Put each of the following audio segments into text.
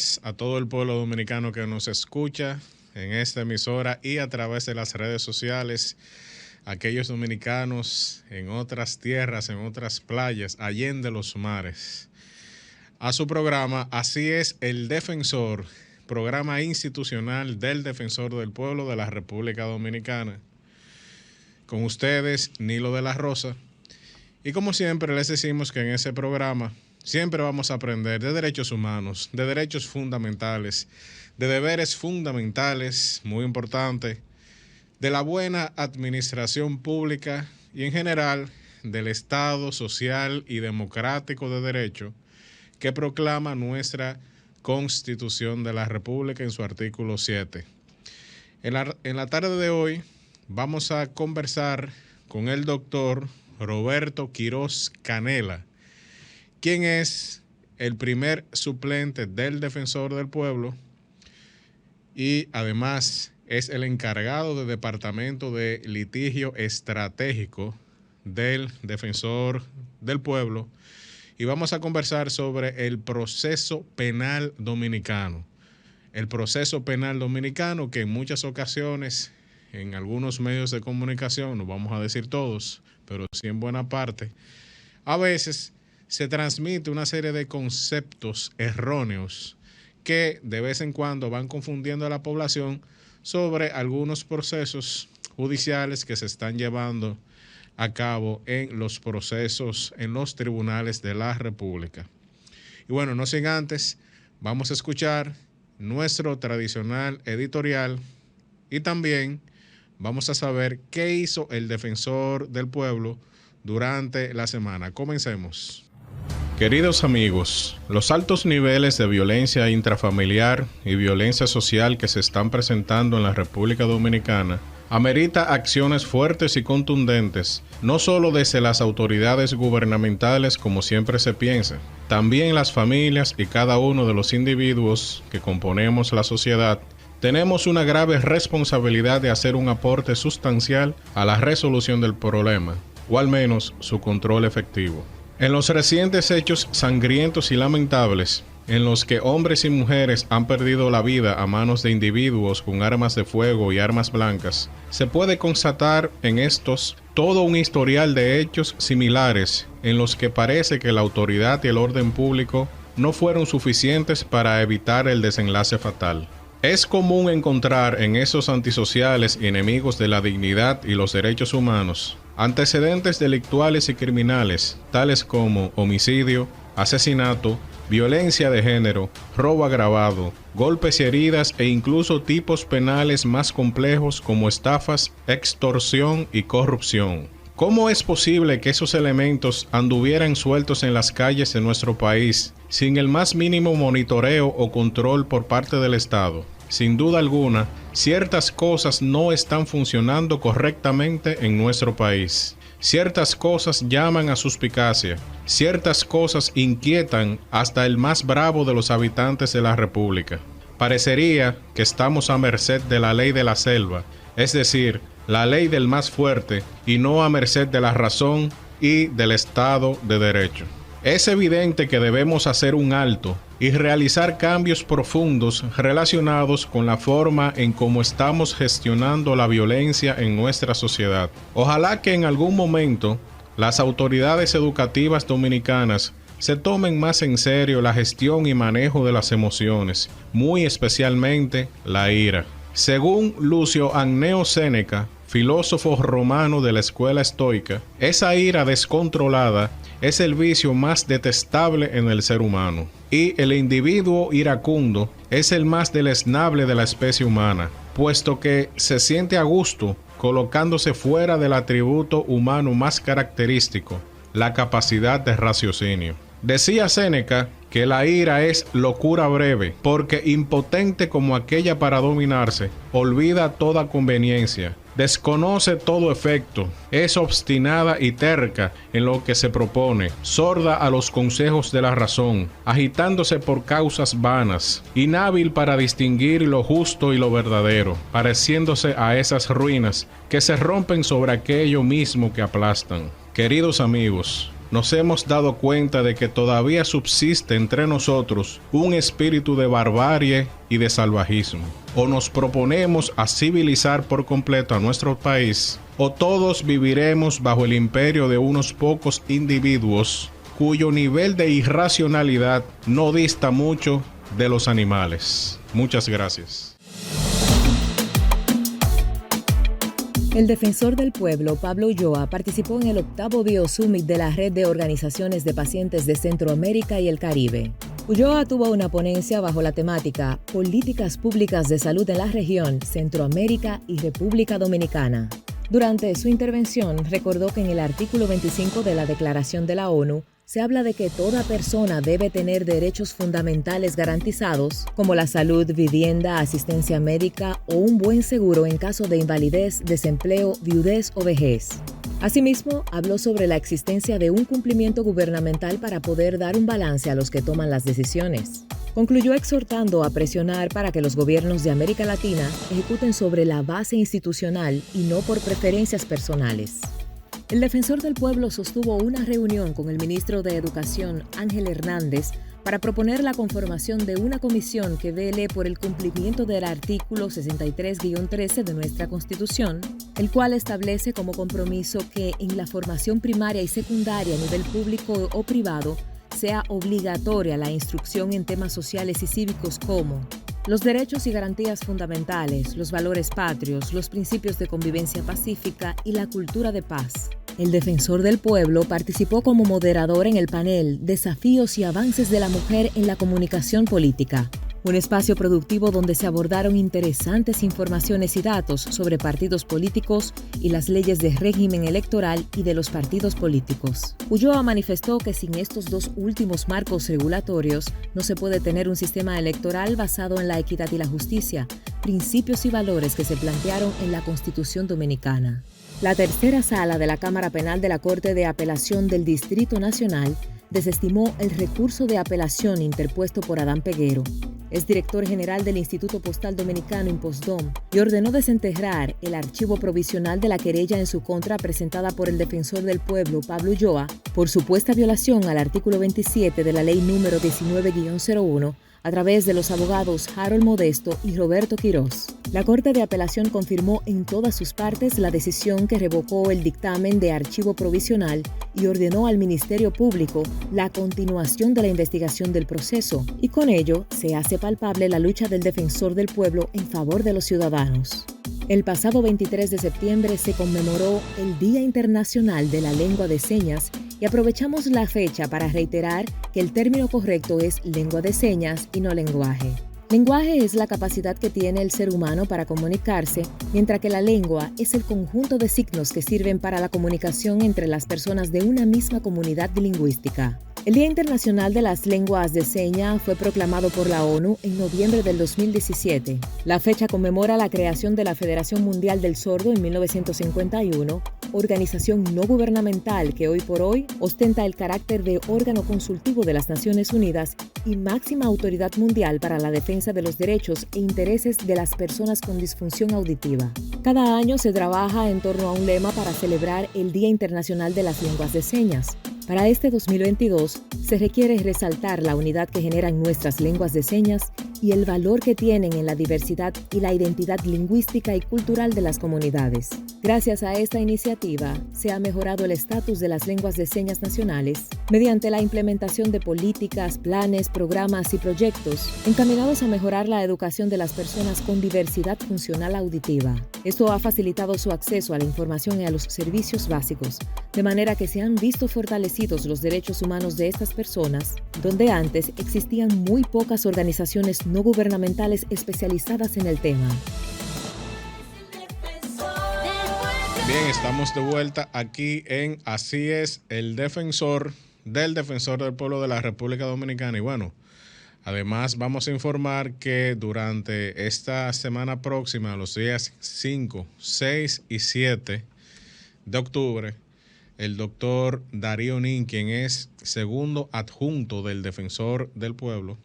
tardes a todo el pueblo dominicano que nos escucha en esta emisora y a través de las redes sociales, aquellos dominicanos en otras tierras, en otras playas, allende los mares. A su programa, Así es el Defensor, programa institucional del Defensor del Pueblo de la República Dominicana. Con ustedes, Nilo de la Rosa. Y como siempre les decimos que en ese programa siempre vamos a aprender de derechos humanos, de derechos fundamentales, de deberes fundamentales, muy importante, de la buena administración pública y en general del Estado social y democrático de derecho que proclama nuestra Constitución de la República en su artículo 7. En la tarde de hoy vamos a conversar con el doctor Roberto Quiroz Canela, quien es el primer suplente del Defensor del Pueblo y además es el encargado del Departamento de Litigio Estratégico del Defensor del Pueblo. Y vamos a conversar sobre el proceso penal dominicano. El proceso penal dominicano que en muchas ocasiones, en algunos medios de comunicación, no vamos a decir todos, pero sí en buena parte, a veces se transmite una serie de conceptos erróneos que de vez en cuando van confundiendo a la población sobre algunos procesos judiciales que se están llevando a cabo en los procesos en los tribunales de la República. Y bueno, no sin antes, vamos a escuchar nuestro tradicional editorial y también vamos a saber qué hizo el Defensor del Pueblo durante la semana. Comencemos. Queridos amigos, los altos niveles de violencia intrafamiliar y violencia social que se están presentando en la República Dominicana amerita acciones fuertes y contundentes, no solo desde las autoridades gubernamentales como siempre se piensa, también las familias y cada uno de los individuos que componemos la sociedad. Tenemos una grave responsabilidad de hacer un aporte sustancial a la resolución del problema, o al menos su control efectivo. En los recientes hechos sangrientos y lamentables, en los que hombres y mujeres han perdido la vida a manos de individuos con armas de fuego y armas blancas, se puede constatar en estos todo un historial de hechos similares en los que parece que la autoridad y el orden público no fueron suficientes para evitar el desenlace fatal. Es común encontrar en esos antisociales y enemigos de la dignidad y los derechos humanos antecedentes delictuales y criminales, tales como homicidio, asesinato, violencia de género, robo agravado, golpes y heridas e incluso tipos penales más complejos como estafas, extorsión y corrupción. ¿Cómo es posible que esos elementos anduvieran sueltos en las calles de nuestro país sin el más mínimo monitoreo o control por parte del Estado? Sin duda alguna, ciertas cosas no están funcionando correctamente en nuestro país. Ciertas cosas llaman a suspicacia. Ciertas cosas inquietan hasta el más bravo de los habitantes de la República. Parecería que estamos a merced de la ley de la selva, es decir, la ley del más fuerte y no a merced de la razón y del Estado de Derecho. Es evidente que debemos hacer un alto y realizar cambios profundos relacionados con la forma en cómo estamos gestionando la violencia en nuestra sociedad. Ojalá que en algún momento las autoridades educativas dominicanas se tomen más en serio la gestión y manejo de las emociones, muy especialmente la ira. Según Lucio Anneo Séneca, filósofo romano de la escuela estoica, esa ira descontrolada es el vicio más detestable en el ser humano, y el individuo iracundo es el más deleznable de la especie humana, puesto que se siente a gusto colocándose fuera del atributo humano más característico, la capacidad de raciocinio. Decía Séneca que la ira es locura breve, porque impotente como aquella para dominarse, olvida toda conveniencia, desconoce todo efecto, es obstinada y terca en lo que se propone, sorda a los consejos de la razón, agitándose por causas vanas, inhábil para distinguir lo justo y lo verdadero, pareciéndose a esas ruinas que se rompen sobre aquello mismo que aplastan. Queridos amigos, nos hemos dado cuenta de que todavía subsiste entre nosotros un espíritu de barbarie y de salvajismo. O nos proponemos a civilizar por completo a nuestro país, o todos viviremos bajo el imperio de unos pocos individuos cuyo nivel de irracionalidad no dista mucho de los animales. Muchas gracias. El defensor del pueblo, Pablo Ulloa, participó en el 8º BioSummit de la Red de Organizaciones de Pacientes de Centroamérica y el Caribe. Ulloa tuvo una ponencia bajo la temática Políticas Públicas de Salud en la región, Centroamérica y República Dominicana. Durante su intervención, recordó que en el artículo 25 de la Declaración de la ONU se habla de que toda persona debe tener derechos fundamentales garantizados, como la salud, vivienda, asistencia médica o un buen seguro en caso de invalidez, desempleo, viudez o vejez. Asimismo, habló sobre la existencia de un cumplimiento gubernamental para poder dar un balance a los que toman las decisiones. Concluyó exhortando a presionar para que los gobiernos de América Latina ejecuten sobre la base institucional y no por preferencias personales. El defensor del pueblo sostuvo una reunión con el ministro de Educación, Ángel Hernández, para proponer la conformación de una comisión que vele por el cumplimiento del artículo 63-13 de nuestra Constitución, el cual establece como compromiso que en la formación primaria y secundaria a nivel público o privado sea obligatoria la instrucción en temas sociales y cívicos como los derechos y garantías fundamentales, los valores patrios, los principios de convivencia pacífica y la cultura de paz. El defensor del pueblo participó como moderador en el panel Desafíos y avances de la mujer en la comunicación política, un espacio productivo donde se abordaron interesantes informaciones y datos sobre partidos políticos y las leyes de régimen electoral y de los partidos políticos. Ulloa manifestó que sin estos dos últimos marcos regulatorios no se puede tener un sistema electoral basado en la equidad y la justicia, principios y valores que se plantearon en la Constitución Dominicana. La tercera sala de la Cámara Penal de la Corte de Apelación del Distrito Nacional desestimó el recurso de apelación interpuesto por Adán Peguero. Es director general del Instituto Postal Dominicano Impostdom y ordenó desenterrar el archivo provisional de la querella en su contra presentada por el defensor del pueblo, Pablo Ulloa, por supuesta violación al artículo 27 de la Ley número 19-01 a través de los abogados Harold Modesto y Roberto Quirós. La Corte de Apelación confirmó en todas sus partes la decisión que revocó el dictamen de archivo provisional y ordenó al Ministerio Público la continuación de la investigación del proceso, y con ello se hace palpable la lucha del defensor del pueblo en favor de los ciudadanos. El pasado 23 de septiembre se conmemoró el Día Internacional de la Lengua de Señas y aprovechamos la fecha para reiterar que el término correcto es lengua de señas y no lenguaje. Lenguaje es la capacidad que tiene el ser humano para comunicarse, mientras que la lengua es el conjunto de signos que sirven para la comunicación entre las personas de una misma comunidad lingüística. El Día Internacional de las Lenguas de Señas fue proclamado por la ONU en noviembre del 2017. La fecha conmemora la creación de la Federación Mundial del Sordo en 1951, organización no gubernamental que hoy por hoy ostenta el carácter de órgano consultivo de las Naciones Unidas y máxima autoridad mundial para la defensa de los derechos e intereses de las personas con disfunción auditiva. Cada año se trabaja en torno a un lema para celebrar el Día Internacional de las Lenguas de Señas. Para este 2022, se requiere resaltar la unidad que generan nuestras lenguas de señas y el valor que tienen en la diversidad y la identidad lingüística y cultural de las comunidades. Gracias a esta iniciativa, se ha mejorado el estatus de las lenguas de señas nacionales mediante la implementación de políticas, planes, programas y proyectos encaminados a mejorar la educación de las personas con diversidad funcional auditiva. Esto ha facilitado su acceso a la información y a los servicios básicos, de manera que se han visto fortalecidos los derechos humanos de estas personas, donde antes existían muy pocas organizaciones no gubernamentales especializadas en el tema. Bien, estamos de vuelta aquí en Así es, el defensor del pueblo de la República Dominicana. Y bueno, además vamos a informar que durante esta semana próxima, los días 5, 6 y 7 de octubre, el doctor Darío Nin, quien es segundo adjunto del defensor del pueblo,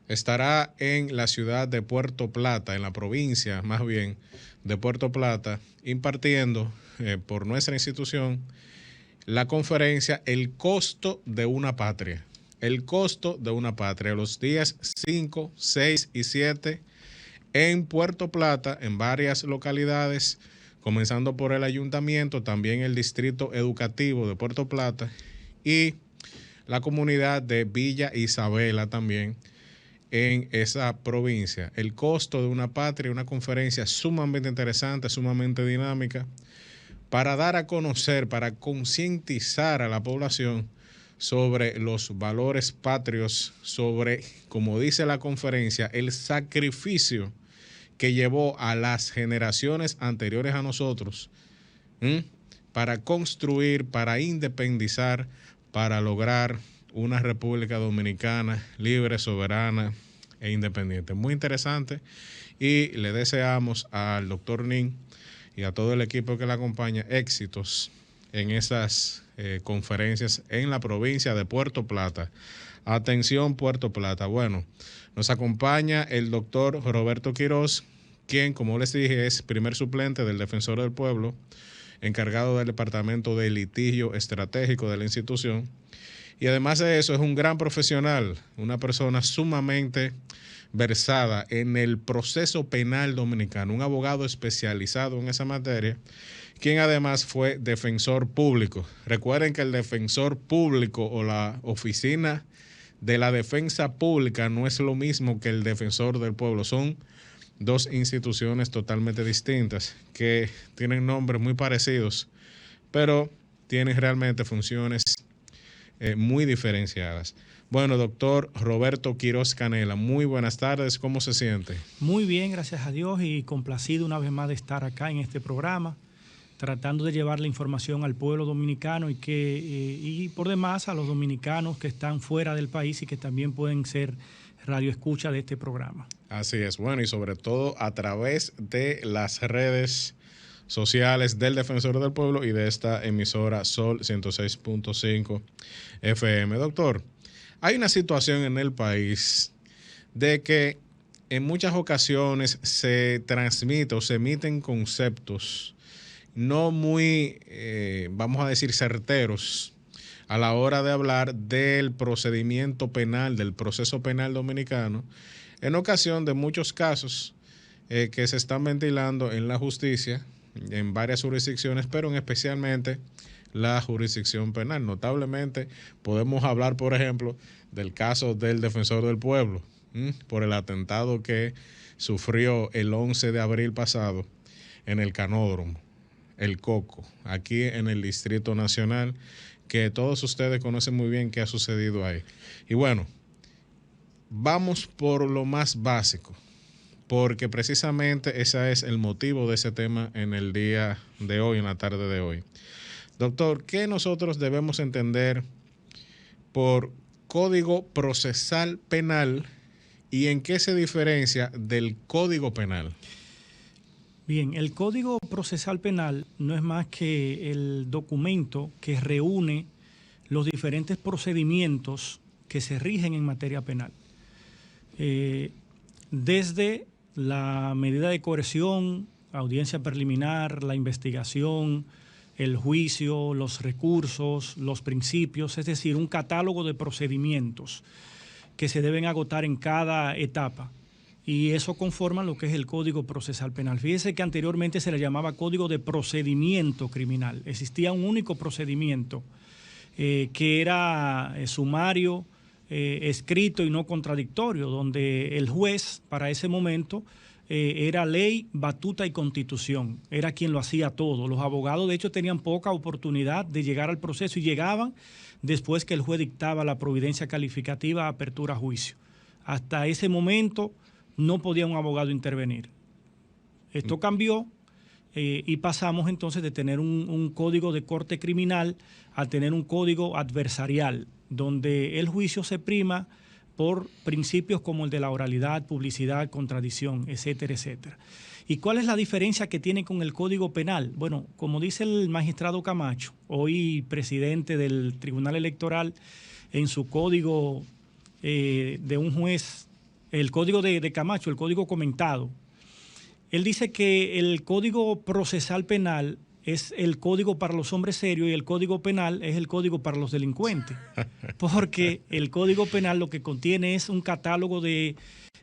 estará en la ciudad de Puerto Plata, en la provincia más bien de Puerto Plata, impartiendo por nuestra institución la conferencia El costo de una patria. El costo de una patria, los días 5, 6 y 7 en Puerto Plata, en varias localidades, comenzando por el ayuntamiento, también el distrito educativo de Puerto Plata y la comunidad de Villa Isabela también en esa provincia. El costo de una patria, una conferencia sumamente interesante, sumamente dinámica, para dar a conocer, para concientizar a la población sobre los valores patrios, sobre, como dice la conferencia, el sacrificio que llevó a las generaciones anteriores a nosotros para construir, para independizar, para lograr una República Dominicana libre, soberana e independiente. Muy interesante y le deseamos al doctor Nin y a todo el equipo que le acompaña éxitos en esas conferencias en la provincia de Puerto Plata. Atención, Puerto Plata. Bueno, nos acompaña el doctor Roberto Quiroz, quien, como les dije, es primer suplente del Defensor del Pueblo, encargado del Departamento de Litigio Estratégico de la institución. Y además de eso, es un gran profesional, una persona sumamente versada en el proceso penal dominicano, un abogado especializado en esa materia, quien además fue defensor público. Recuerden que el defensor público o la oficina de la defensa pública no es lo mismo que el defensor del pueblo. Son dos instituciones totalmente distintas que tienen nombres muy parecidos, pero tienen realmente funciones muy diferenciadas. Bueno, doctor Roberto Quiroz Canela, muy buenas tardes, ¿cómo se siente? Muy bien, gracias a Dios, y complacido una vez más de estar acá en este programa, tratando de llevar la información al pueblo dominicano y por demás a los dominicanos que están fuera del país y que también pueden ser radioescucha de este programa. Así es, bueno, y sobre todo a través de las redes sociales del Defensor del Pueblo y de esta emisora Sol 106.5 FM. Doctor, hay una situación en el país de que en muchas ocasiones se transmite o se emiten conceptos no muy, vamos a decir, certeros a la hora de hablar del procedimiento penal, del proceso penal dominicano, en ocasión de muchos casos que se están ventilando en la justicia, en varias jurisdicciones, pero especialmente la jurisdicción penal. Notablemente podemos hablar, por ejemplo, del caso del Defensor del Pueblo, por el atentado que sufrió el 11 de abril pasado en el Canódromo, el Coco, aquí en el Distrito Nacional, que todos ustedes conocen muy bien qué ha sucedido ahí. Y bueno, vamos por lo más básico, porque precisamente ese es el motivo de ese tema en el día de hoy, en la tarde de hoy. Doctor, ¿qué nosotros debemos entender por Código Procesal Penal y en qué se diferencia del Código Penal? Bien, el Código Procesal Penal no es más que el documento que reúne los diferentes procedimientos que se rigen en materia penal. Desde la medida de coerción, audiencia preliminar, la investigación, el juicio, los recursos, los principios, es decir, un catálogo de procedimientos que se deben agotar en cada etapa. Y eso conforma lo que es el Código Procesal Penal. Fíjese que anteriormente se le llamaba Código de Procedimiento Criminal. Existía un único procedimiento que era sumario, escrito y no contradictorio, donde el juez para ese momento era ley, batuta y constitución. Era quien lo hacía todo. Los abogados, de hecho, tenían poca oportunidad de llegar al proceso y llegaban después que el juez dictaba la providencia calificativa, apertura a juicio. Hasta ese momento no podía un abogado intervenir. Esto cambió y pasamos entonces de tener un código de corte criminal a tener un código adversarial, donde el juicio se prima por principios como el de la oralidad, publicidad, contradicción, etcétera, etcétera. ¿Y cuál es la diferencia que tiene con el Código Penal? Bueno, como dice el magistrado Camacho, hoy presidente del Tribunal Electoral, en su código de un juez, el código de Camacho, el código comentado, él dice que el Código Procesal Penal es el código para los hombres serios y el código penal es el código para los delincuentes. Porque el código penal lo que contiene es un catálogo de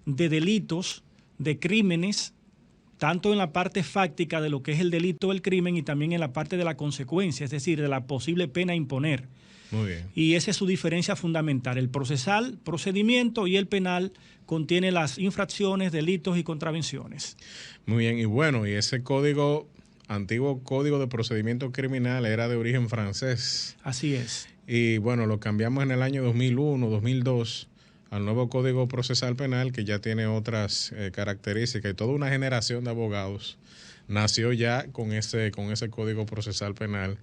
delitos, de crímenes, tanto en la parte fáctica de lo que es el delito o el crimen y también en la parte de la consecuencia, es decir, de la posible pena a imponer. Muy bien. Y esa es su diferencia fundamental. El procesal, procedimiento, y el penal contiene las infracciones, delitos y contravenciones. Muy bien, y bueno, y ese código, antiguo código de procedimiento criminal, era de origen francés. Así es. Y bueno, lo cambiamos en el año 2001, 2002 al nuevo Código Procesal Penal, que ya tiene otras características, y toda una generación de abogados nació ya con ese Código Procesal Penal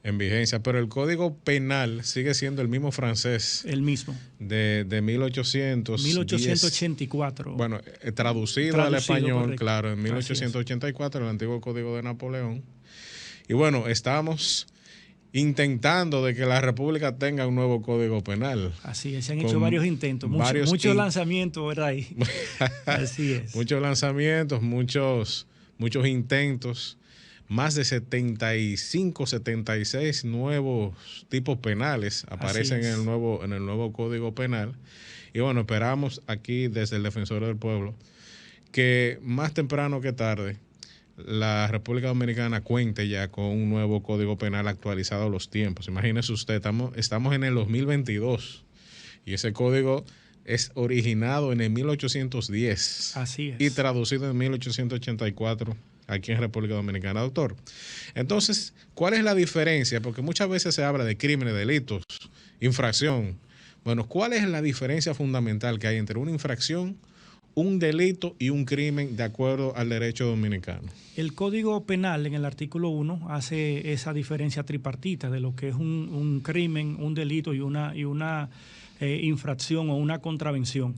en vigencia, pero el Código Penal sigue siendo el mismo francés. El mismo. De 1884. Bueno, traducido al español, correcto. claro, en 1884, el antiguo Código de Napoleón. Y bueno, estamos intentando de que la República tenga un nuevo Código Penal. Así es, se han hecho varios intentos, muchos lanzamientos, ¿verdad? Así es. Muchos lanzamientos, muchos intentos, más de 75, 76 nuevos tipos penales aparecen en el nuevo Código Penal. Y bueno, esperamos aquí desde el Defensor del Pueblo que más temprano que tarde la República Dominicana cuente ya con un nuevo Código Penal actualizado a los tiempos. Imagínese usted, estamos en el 2022 y ese código es originado en el 1810. Así es. Y traducido en 1884 aquí en República Dominicana, doctor. Entonces, ¿cuál es la diferencia? Porque muchas veces se habla de crímenes, delitos, infracción. Bueno, ¿cuál es la diferencia fundamental que hay entre una infracción, un delito y un crimen de acuerdo al derecho dominicano? El Código Penal en el artículo 1 hace esa diferencia tripartita de lo que es un crimen, un delito y una infracción o una contravención.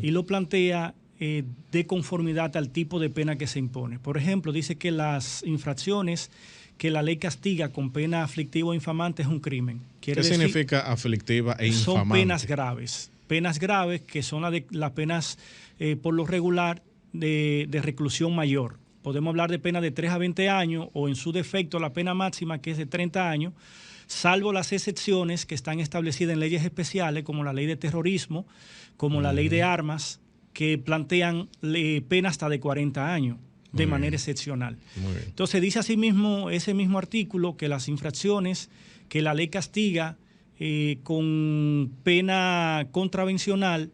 Y lo plantea de conformidad al tipo de pena que se impone. Por ejemplo, dice que las infracciones que la ley castiga con pena aflictiva o infamante es un crimen. ¿Qué significa aflictiva e infamante? Son penas graves. Penas graves que son las penas por lo regular de reclusión mayor. Podemos hablar de pena de 3 a 20 años o en su defecto la pena máxima que es de 30 años, salvo las excepciones que están establecidas en leyes especiales como la ley de terrorismo, como la ley de armas, que plantean pena hasta de 40 años de manera excepcional. Muy bien. Entonces dice asimismo ese mismo artículo que las infracciones que la ley castiga con pena contravencional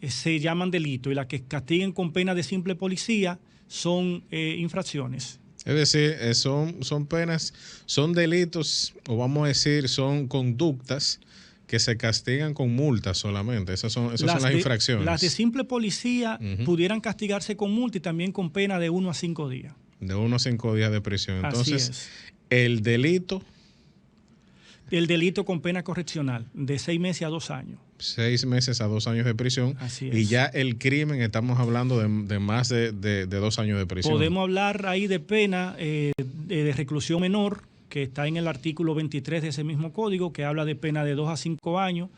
se llaman delito y las que castiguen con pena de simple policía son infracciones. Es decir, son penas, son delitos, o vamos a decir, son conductas que se castigan con multas solamente. Esas son las infracciones. Las de simple policía pudieran castigarse con multa y también con pena de 1 a 5 días. De 1 a 5 días de prisión. Entonces, Así es. El delito con pena correccional, de 6 meses a 2 años. 6 meses a 2 años de prisión. Así es. Y ya el crimen, estamos hablando de más de 2 años de prisión. Podemos hablar ahí de pena de reclusión menor, que está en el artículo 23 de ese mismo código, que habla de pena de 2 a 5 años,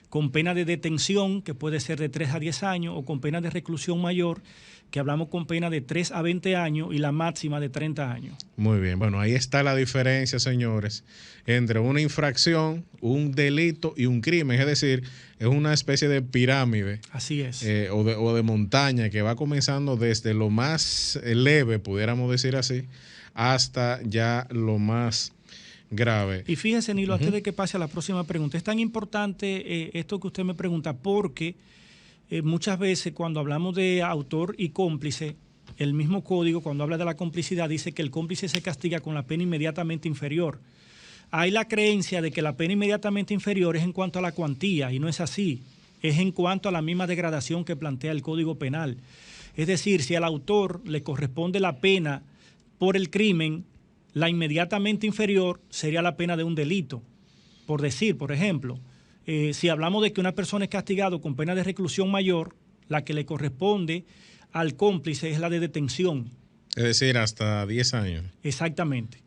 con pena de detención, que puede ser de 3 a 10 años, o con pena de reclusión mayor, que hablamos con pena de 3 a 20 años y la máxima de 30 años. Muy bien, bueno, ahí está la diferencia, señores, entre una infracción, un delito y un crimen. Es decir, es una especie de pirámide. Así es. O de montaña que va comenzando desde lo más leve, pudiéramos decir así, hasta ya lo más grave. Y fíjese, Nilo, antes de que pase a la próxima pregunta, es tan importante esto que usted me pregunta porque muchas veces cuando hablamos de autor y cómplice, el mismo código cuando habla de la complicidad dice que el cómplice se castiga con la pena inmediatamente inferior. Hay la creencia de que la pena inmediatamente inferior es en cuanto a la cuantía y no es así, es en cuanto a la misma degradación que plantea el Código Penal. Es decir, si al autor le corresponde la pena por el crimen, la inmediatamente inferior sería la pena de un delito. Por decir, por ejemplo, si hablamos de que una persona es castigado con pena de reclusión mayor, la que le corresponde al cómplice es la de detención. Es decir, hasta 10 años. Exactamente.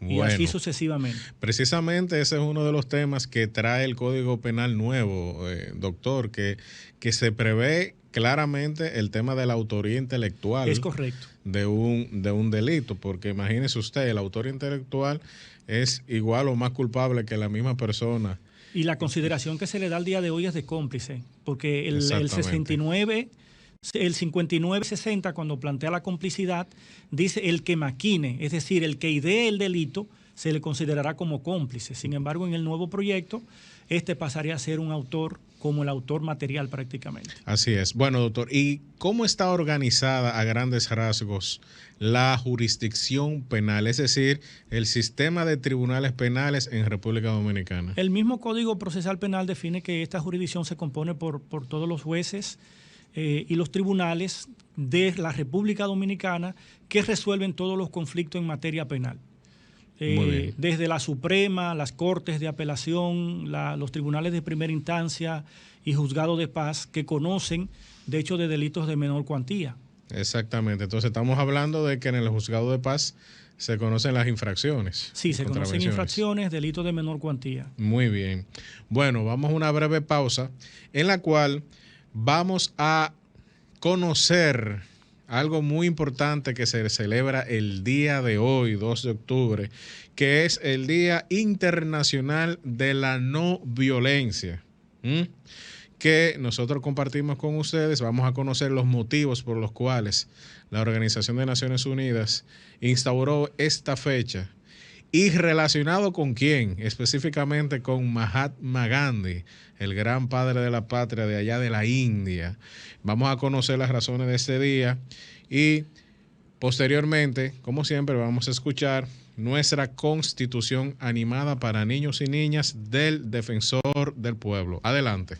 y así sucesivamente. Precisamente ese es uno de los temas que trae el Código Penal nuevo, doctor, que se prevé claramente el tema de la autoría intelectual. Es correcto. De un delito, porque imagínese usted, el autor intelectual es igual o más culpable que la misma persona. Y la consideración que se le da al día de hoy es de cómplice, porque el 59-60, cuando plantea la complicidad, dice el que maquine, es decir, el que idee el delito, se le considerará como cómplice. Sin embargo, en el nuevo proyecto, pasaría a ser un autor como el autor material prácticamente. Así es. Bueno, doctor, ¿y cómo está organizada a grandes rasgos la jurisdicción penal, es decir, el sistema de tribunales penales en República Dominicana? El mismo Código Procesal Penal define que esta jurisdicción se compone por todos los jueces y los tribunales de la República Dominicana que resuelven todos los conflictos en materia penal. Desde la Suprema, las Cortes de Apelación, los tribunales de primera instancia y juzgados de paz que conocen de hecho de delitos de menor cuantía. Exactamente. Entonces estamos hablando de que en el juzgado de paz se conocen las infracciones. Sí, se conocen infracciones, delitos de menor cuantía. Muy bien. Bueno, vamos a una breve pausa en la cual vamos a conocer algo muy importante que se celebra el día de hoy, 2 de octubre, que es el Día Internacional de la No Violencia, que nosotros compartimos con ustedes. Vamos a conocer los motivos por los cuales la Organización de Naciones Unidas instauró esta fecha y relacionado con quién, específicamente con Mahatma Gandhi, el gran padre de la patria de allá de la India. Vamos a conocer las razones de este día y posteriormente, como siempre, vamos a escuchar nuestra Constitución animada para niños y niñas del Defensor del Pueblo. Adelante.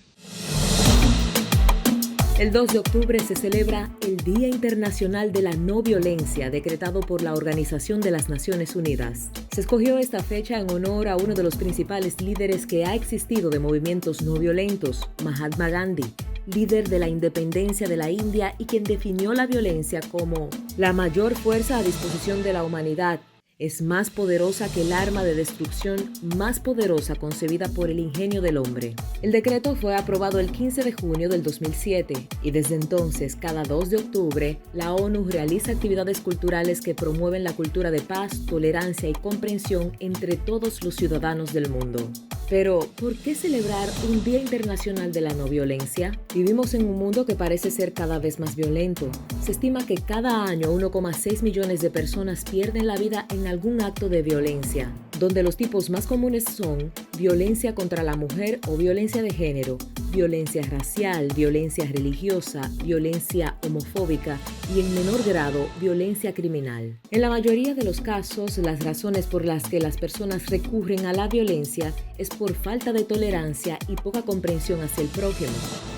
El 2 de octubre se celebra el Día Internacional de la No Violencia, decretado por la Organización de las Naciones Unidas. Se escogió esta fecha en honor a uno de los principales líderes que ha existido de movimientos no violentos, Mahatma Gandhi, líder de la independencia de la India y quien definió la violencia como la mayor fuerza a disposición de la humanidad. Es más poderosa que el arma de destrucción más poderosa concebida por el ingenio del hombre. El decreto fue aprobado el 15 de junio del 2007 y desde entonces, cada 2 de octubre, la ONU realiza actividades culturales que promueven la cultura de paz, tolerancia y comprensión entre todos los ciudadanos del mundo. Pero, ¿por qué celebrar un Día Internacional de la No Violencia? Vivimos en un mundo que parece ser cada vez más violento. Se estima que cada año 1,6 millones de personas pierden la vida en algún acto de violencia, donde los tipos más comunes son violencia contra la mujer o violencia de género, violencia racial, violencia religiosa, violencia homofóbica y en menor grado, violencia criminal. En la mayoría de los casos, las razones por las que las personas recurren a la violencia es por falta de tolerancia y poca comprensión hacia el prójimo.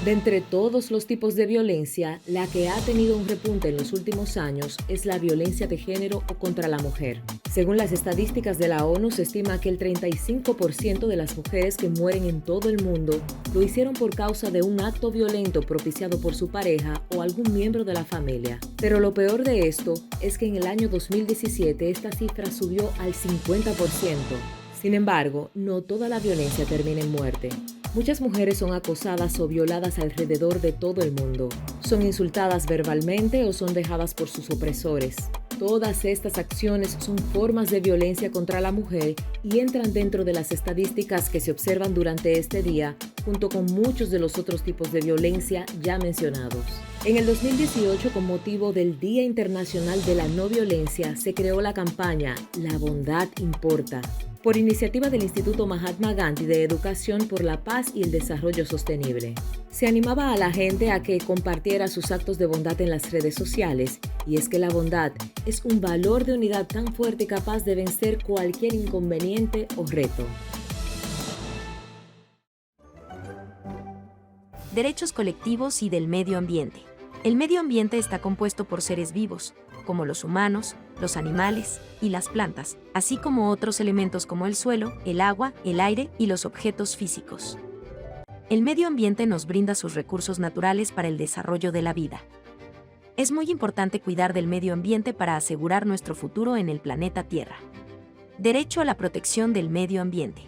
De entre todos los tipos de violencia, la que ha tenido un repunte en los últimos años es la violencia de género o contra la mujer. Según las estadísticas de la ONU, se estima que el 35% de las mujeres que mueren en todo el mundo lo hicieron por causa de un acto violento propiciado por su pareja o algún miembro de la familia. Pero lo peor de esto es que en el año 2017 esta cifra subió al 50%. Sin embargo, no toda la violencia termina en muerte. Muchas mujeres son acosadas o violadas alrededor de todo el mundo. Son insultadas verbalmente o son dejadas por sus opresores. Todas estas acciones son formas de violencia contra la mujer y entran dentro de las estadísticas que se observan durante este día, junto con muchos de los otros tipos de violencia ya mencionados. En el 2018, con motivo del Día Internacional de la No Violencia, se creó la campaña La Bondad Importa, por iniciativa del Instituto Mahatma Gandhi de Educación por la Paz y el Desarrollo Sostenible. Se animaba a la gente a que compartiera sus actos de bondad en las redes sociales, y es que la bondad es un valor de unidad tan fuerte y capaz de vencer cualquier inconveniente o reto. Derechos colectivos y del medio ambiente. El medio ambiente está compuesto por seres vivos, como los humanos, los animales y las plantas, así como otros elementos como el suelo, el agua, el aire y los objetos físicos. El medio ambiente nos brinda sus recursos naturales para el desarrollo de la vida. Es muy importante cuidar del medio ambiente para asegurar nuestro futuro en el planeta Tierra. Derecho a la protección del medio ambiente.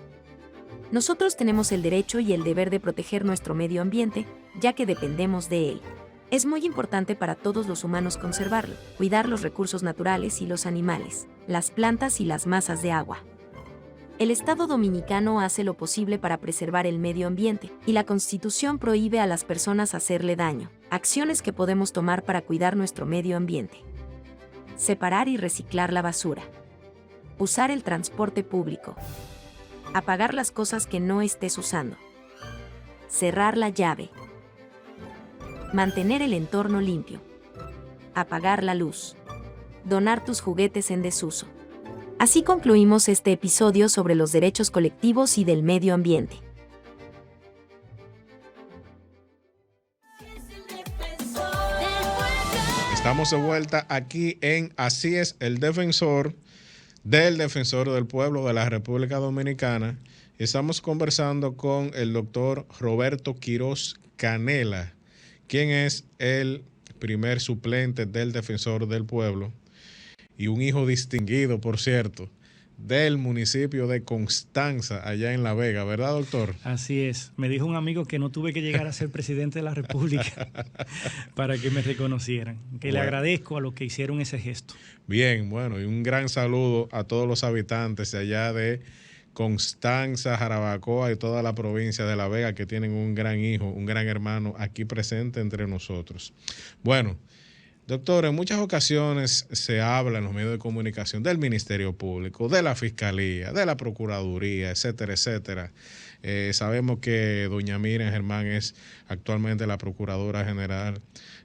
Nosotros tenemos el derecho y el deber de proteger nuestro medio ambiente, ya que dependemos de él. Es muy importante para todos los humanos conservarlo, cuidar los recursos naturales y los animales, las plantas y las masas de agua. El Estado dominicano hace lo posible para preservar el medio ambiente, y la Constitución prohíbe a las personas hacerle daño. Acciones que podemos tomar para cuidar nuestro medio ambiente. Separar y reciclar la basura. Usar el transporte público. Apagar las cosas que no estés usando. Cerrar la llave. Mantener el entorno limpio. Apagar la luz. Donar tus juguetes en desuso. Así concluimos este episodio sobre los derechos colectivos y del medio ambiente. Estamos de vuelta aquí en Así es el Defensor del Defensor del Pueblo de la República Dominicana. Estamos conversando con el doctor Roberto Quiroz Canela, quien es el primer suplente del Defensor del Pueblo y un hijo distinguido, por cierto, del municipio de Constanza, allá en La Vega, ¿verdad, doctor? Así es. Me dijo un amigo que no tuve que llegar a ser presidente de la República para que me reconocieran. Que le agradezco a los que hicieron ese gesto. Bien, bueno, y un gran saludo a todos los habitantes de allá de Constanza, Jarabacoa y toda la provincia de La Vega, que tienen un gran hijo, un gran hermano aquí presente entre nosotros. Bueno, doctor, en muchas ocasiones se habla en los medios de comunicación del Ministerio Público, de la Fiscalía, de la Procuraduría, etcétera, etcétera. Sabemos que doña Miriam Germán es actualmente la Procuradora General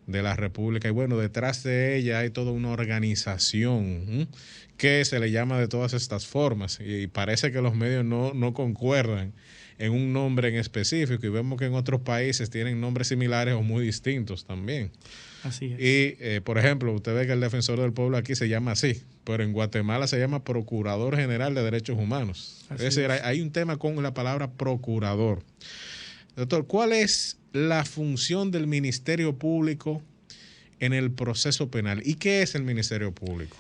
de la República y bueno, detrás de ella hay toda una organización que se le llama de todas estas formas y parece que los medios no concuerdan en un nombre en específico y vemos que en otros países tienen nombres similares o muy distintos también. Así es. Y, por ejemplo, usted ve que el Defensor del Pueblo aquí se llama así, pero en Guatemala se llama Procurador General de Derechos Humanos. Es decir, hay un tema con la palabra procurador. Doctor, ¿cuál es la función del Ministerio Público en el proceso penal? ¿Y qué es el Ministerio Público?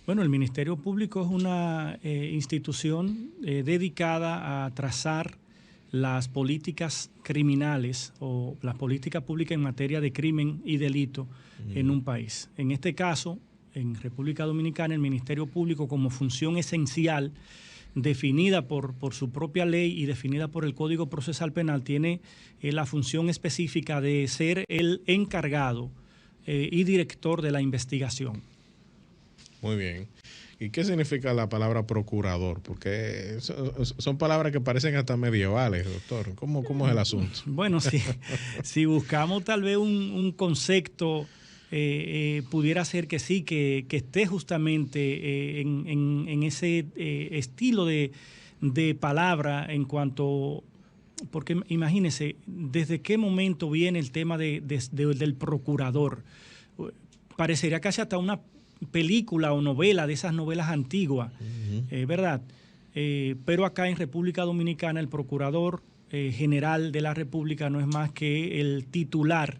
Bueno, el Ministerio Público es una institución dedicada a trazar las políticas criminales o las políticas públicas en materia de crimen y delito en un país. En este caso, en República Dominicana, el Ministerio Público como función esencial definida por su propia ley y definida por el Código Procesal Penal, tiene la función específica de ser el encargado y director de la investigación. Muy bien. ¿Y qué significa la palabra procurador? Porque son palabras que parecen hasta medievales, doctor. ¿Cómo es el asunto? Bueno, si buscamos tal vez un concepto, pudiera ser que sí, que esté justamente en ese estilo de palabra en cuanto... Porque imagínese, ¿desde qué momento viene el tema del procurador? Parecería casi hasta una película o novela de esas novelas antiguas, ¿verdad? Pero acá en República Dominicana el Procurador General de la República no es más que el titular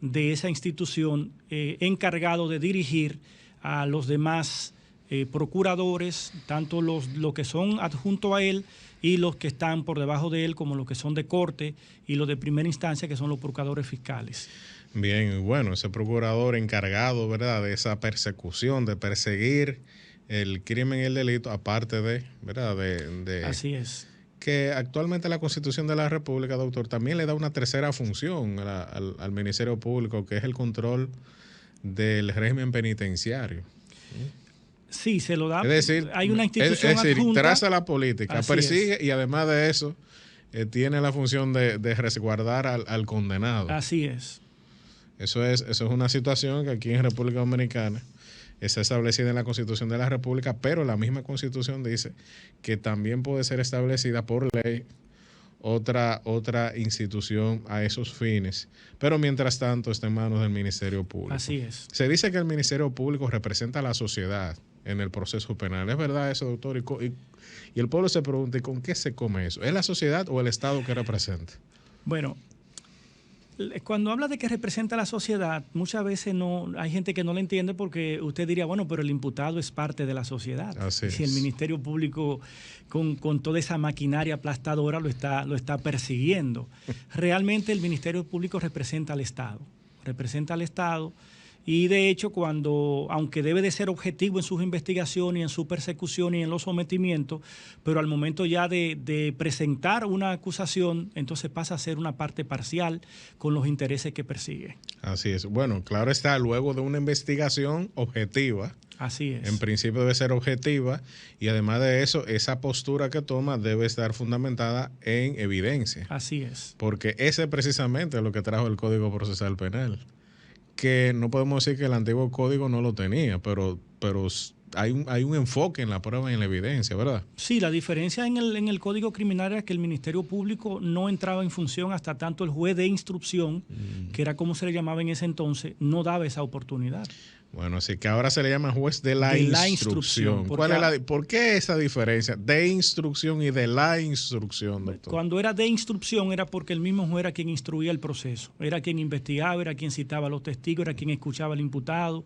de esa institución encargado de dirigir a los demás procuradores, tanto los que son adjuntos a él y los que están por debajo de él, como los que son de corte y los de primera instancia, que son los procuradores fiscales. Bien, bueno, ese procurador encargado, ¿verdad?, de esa persecución, de perseguir el crimen y el delito, aparte de, ¿verdad?, Así es. Que actualmente la Constitución de la República, doctor, también le da una tercera función al Ministerio Público, que es el control del régimen penitenciario. Sí, se lo da. Es decir, hay una institución adjunta. Traza la política, persigue y además de eso tiene la función de resguardar al condenado. Así es. Eso es una situación que aquí en República Dominicana está establecida en la Constitución de la República, pero la misma Constitución dice que también puede ser establecida por ley otra institución a esos fines, pero mientras tanto está en manos del Ministerio Público. Así es. Se dice que el Ministerio Público representa a la sociedad en el proceso penal. ¿Es verdad eso, doctor? Y el pueblo se pregunta, ¿y con qué se come eso? ¿Es la sociedad o el Estado que representa? Bueno, Cuando habla de que representa a la sociedad, muchas veces no hay gente que no lo entiende porque usted diría, bueno, pero el imputado es parte de la sociedad. Así si es. el Ministerio Público con toda esa maquinaria aplastadora lo está persiguiendo. Realmente el Ministerio Público representa al Estado. Y de hecho, aunque debe de ser objetivo en sus investigaciones, en su persecución y en los sometimientos, pero al momento ya de presentar una acusación, entonces pasa a ser una parte parcial con los intereses que persigue. Así es. Bueno, claro está, luego de una investigación objetiva. Así es. En principio debe ser objetiva y además de eso, esa postura que toma debe estar fundamentada en evidencia. Así es. Porque ese es precisamente lo que trajo el Código Procesal Penal. Que no podemos decir que el antiguo código no lo tenía, pero hay un enfoque en la prueba y en la evidencia, ¿verdad? Sí, la diferencia en el Código Criminal era que el Ministerio Público no entraba en función hasta tanto el juez de instrucción, que era como se le llamaba en ese entonces, no daba esa oportunidad. Bueno, así que ahora se le llama juez de la instrucción. ¿Por qué esa diferencia de instrucción y de la instrucción, doctor? Cuando era de instrucción era porque el mismo juez era quien instruía el proceso, era quien investigaba, era quien citaba a los testigos, era quien escuchaba al imputado,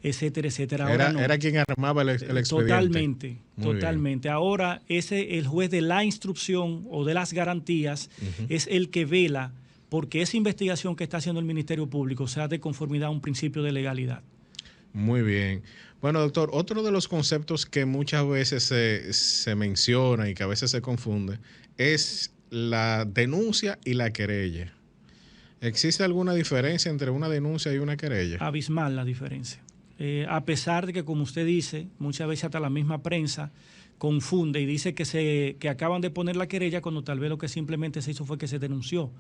etcétera, etcétera. Ahora era quien armaba el expediente. Totalmente. Ahora el juez de la instrucción o de las garantías es el que vela porque esa investigación que está haciendo el Ministerio Público sea de conformidad a un principio de legalidad. Muy bien. Bueno, doctor, otro de los conceptos que muchas veces se menciona y que a veces se confunde es la denuncia y la querella. ¿Existe alguna diferencia entre una denuncia y una querella? Abismal la diferencia. A pesar de que, como usted dice, muchas veces hasta la misma prensa confunde y dice que acaban de poner la querella cuando tal vez lo que simplemente se hizo fue que se denunció.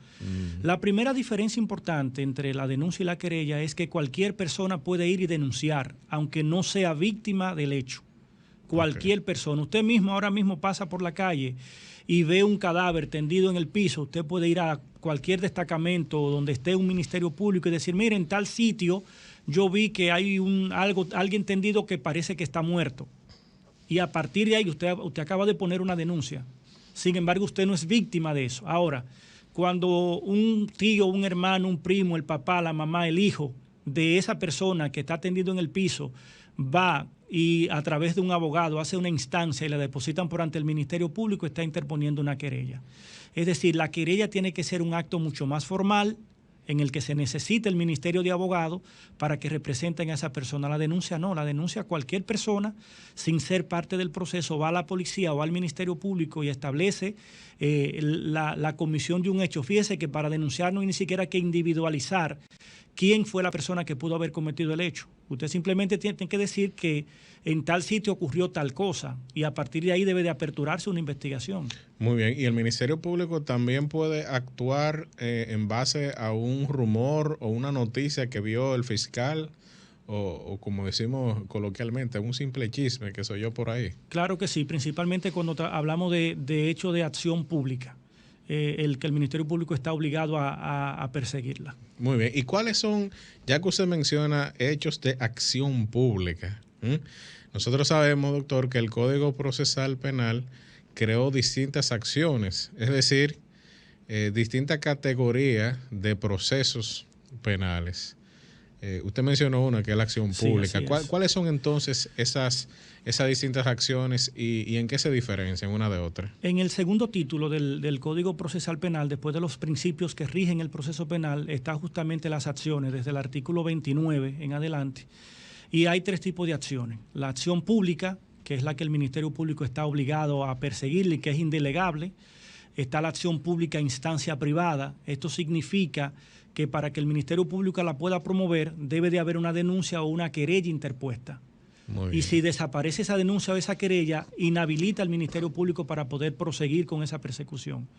La primera diferencia importante entre la denuncia y la querella es que cualquier persona puede ir y denunciar, aunque no sea víctima del hecho. Cualquier persona. Usted mismo ahora mismo pasa por la calle y ve un cadáver tendido en el piso, usted puede ir a cualquier destacamento donde esté un ministerio público y decir, mire, en tal sitio yo vi que hay alguien tendido que parece que está muerto. Y a partir de ahí usted acaba de poner una denuncia. Sin embargo, usted no es víctima de eso. Ahora, cuando un tío, un hermano, un primo, el papá, la mamá, el hijo de esa persona que está tendido en el piso va y a través de un abogado hace una instancia y la depositan por ante el Ministerio Público, está interponiendo una querella. Es decir, la querella tiene que ser un acto mucho más formal, en el que se necesita el Ministerio de Abogados para que representen a esa persona. La denuncia no, la denuncia cualquier persona, sin ser parte del proceso, va a la policía o al Ministerio Público y establece la comisión de un hecho. Fíjese que para denunciar no hay ni siquiera que individualizar quién fue la persona que pudo haber cometido el hecho. Usted simplemente tiene que decir que en tal sitio ocurrió tal cosa y a partir de ahí debe de aperturarse una investigación. Muy bien, y el Ministerio Público también puede actuar en base a un rumor o una noticia que vio el fiscal o como decimos coloquialmente, un simple chisme que se oyó por ahí. Claro que sí, principalmente cuando hablamos de hecho de acción pública. El que el Ministerio Público está obligado a perseguirla. Muy bien. ¿Y cuáles son, ya que usted menciona hechos de acción pública? Nosotros sabemos, doctor, que el Código Procesal Penal creó distintas acciones, es decir, distintas categorías de procesos penales. Usted mencionó una que es la acción pública. Sí, ¿Cuáles son entonces esas distintas acciones y en qué se diferencian una de otra? En el segundo título del Código Procesal Penal, después de los principios que rigen el proceso penal, está justamente las acciones desde el artículo 29 en adelante. Y hay tres tipos de acciones. La acción pública, que es la que el Ministerio Público está obligado a perseguirle y que es indelegable. Está la acción pública a instancia privada. Esto significa que para que el Ministerio Público la pueda promover debe de haber una denuncia o una querella interpuesta. Y si desaparece esa denuncia o esa querella, inhabilita al Ministerio Público para poder proseguir con esa persecución.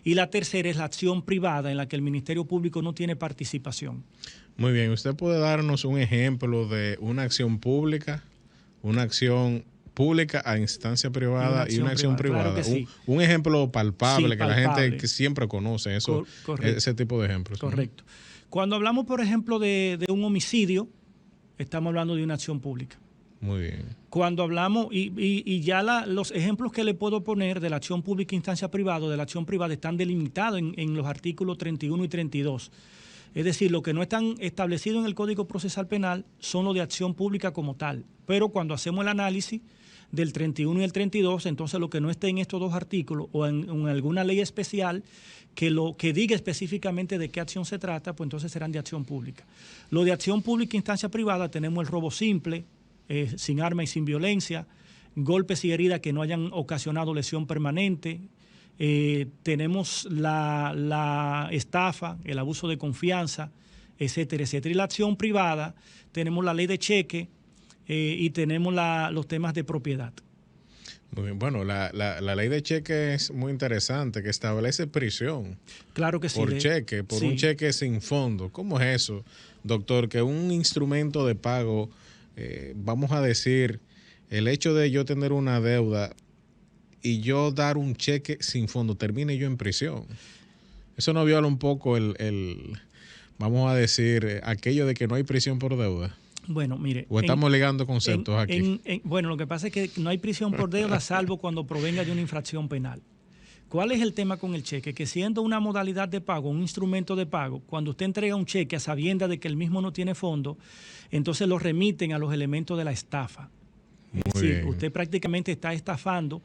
Y la tercera es la acción privada en la que el Ministerio Público no tiene participación. Muy bien, ¿usted puede darnos un ejemplo de una acción pública, una acción pública a instancia privada y una acción privada? Claro que sí. Un ejemplo palpable, que la gente que siempre conoce eso, ese tipo de ejemplos. Correcto. Cuando hablamos, por ejemplo, de un homicidio, estamos hablando de una acción pública. Muy bien. Cuando hablamos, y ya los ejemplos que le puedo poner de la acción pública e instancia privada, de la acción privada, están delimitados en los artículos 31 y 32. Es decir, lo que no están establecidos en el Código Procesal Penal son lo de acción pública como tal. Pero cuando hacemos el análisis del 31 y el 32, entonces lo que no esté en estos dos artículos o en alguna ley especial que diga específicamente de qué acción se trata, pues entonces serán de acción pública. Lo de acción pública e instancia privada, tenemos el robo simple, sin arma y sin violencia, golpes y heridas que no hayan ocasionado lesión permanente, tenemos la estafa, el abuso de confianza, etcétera, etcétera. Y la acción privada, tenemos la ley de cheque y tenemos los temas de propiedad. Muy bien. Bueno, la ley de cheque es muy interesante, que establece prisión. Claro que sí. Por cheque, por un cheque sin fondo. ¿Cómo es eso, doctor? Que un instrumento de pago, vamos a decir, el hecho de yo tener una deuda y yo dar un cheque sin fondo, termine yo en prisión. Eso no viola un poco vamos a decir, aquello de que no hay prisión por deuda. Bueno, mire. ¿O estamos ligando conceptos aquí? Bueno, lo que pasa es que no hay prisión por deuda salvo cuando provenga de una infracción penal. ¿Cuál es el tema con el cheque? Que siendo una modalidad de pago, un instrumento de pago, cuando usted entrega un cheque a sabiendas de que el mismo no tiene fondo, entonces lo remiten a los elementos de la estafa. Es decir, usted prácticamente está estafando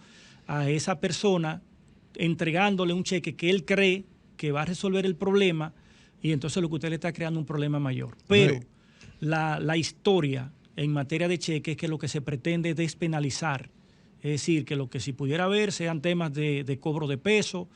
a esa persona entregándole un cheque que él cree que va a resolver el problema y entonces lo que usted le está creando un problema mayor. Pero la historia en materia de cheque es que lo que se pretende es despenalizar. Es decir, que lo que si pudiera haber sean temas de cobro de peso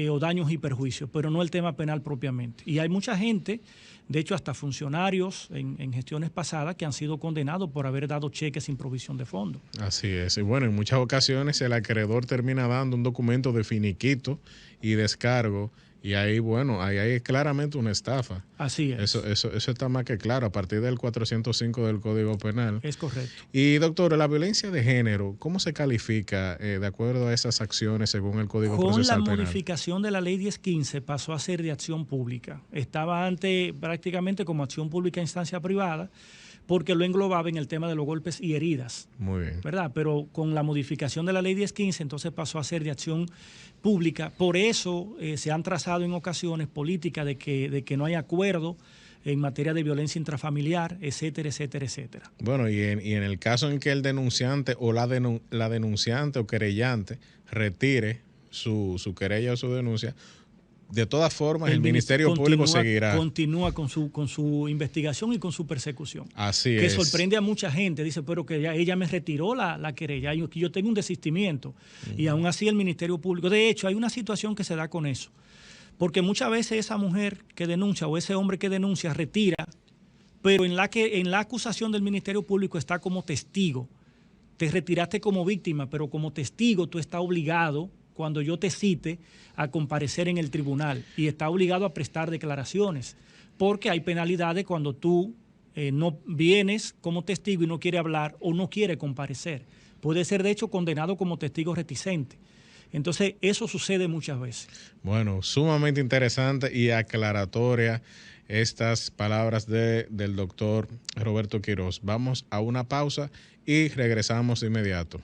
o daños y perjuicios, pero no el tema penal propiamente. Y hay mucha gente, de hecho hasta funcionarios en gestiones pasadas, que han sido condenados por haber dado cheques sin provisión de fondo. Así es. Y bueno, en muchas ocasiones el acreedor termina dando un documento de finiquito y descargo. Y ahí, bueno, ahí hay claramente una estafa. Así es. Eso está más que claro, a partir del 405 del Código Penal. Es correcto. Y, doctor, la violencia de género, ¿cómo se califica de acuerdo a esas acciones según el Código Procesal Penal? Con la modificación de la Ley 1015 pasó a ser de acción pública. Estaba antes prácticamente como acción pública en instancia privada, porque lo englobaba en el tema de los golpes y heridas. Muy bien. ¿Verdad? Pero con la modificación de la Ley 1015, entonces pasó a ser de acción pública. Por eso se han trazado en ocasiones políticas de que no hay acuerdo en materia de violencia intrafamiliar, etcétera, etcétera, etcétera. Bueno, y en el caso en que el denunciante o la denunciante o querellante retire su querella o su denuncia, de todas formas, el Ministerio Público seguirá. Continúa con su investigación y con su persecución. Así que es. Sorprende a mucha gente. Dice, pero que ella me retiró la querella, yo tengo un desistimiento. Y aún así el Ministerio Público. De hecho, hay una situación que se da con eso. Porque muchas veces esa mujer que denuncia o ese hombre que denuncia retira, pero en la acusación del Ministerio Público está como testigo. Te retiraste como víctima, pero como testigo tú estás obligado, cuando yo te cite, a comparecer en el tribunal y está obligado a prestar declaraciones, porque hay penalidades cuando tú no vienes como testigo y no quiere hablar o no quiere comparecer. Puede ser, de hecho, condenado como testigo reticente. Entonces, eso sucede muchas veces. Bueno, sumamente interesante y aclaratoria estas palabras del doctor Roberto Quiroz. Vamos a una pausa y regresamos de inmediato.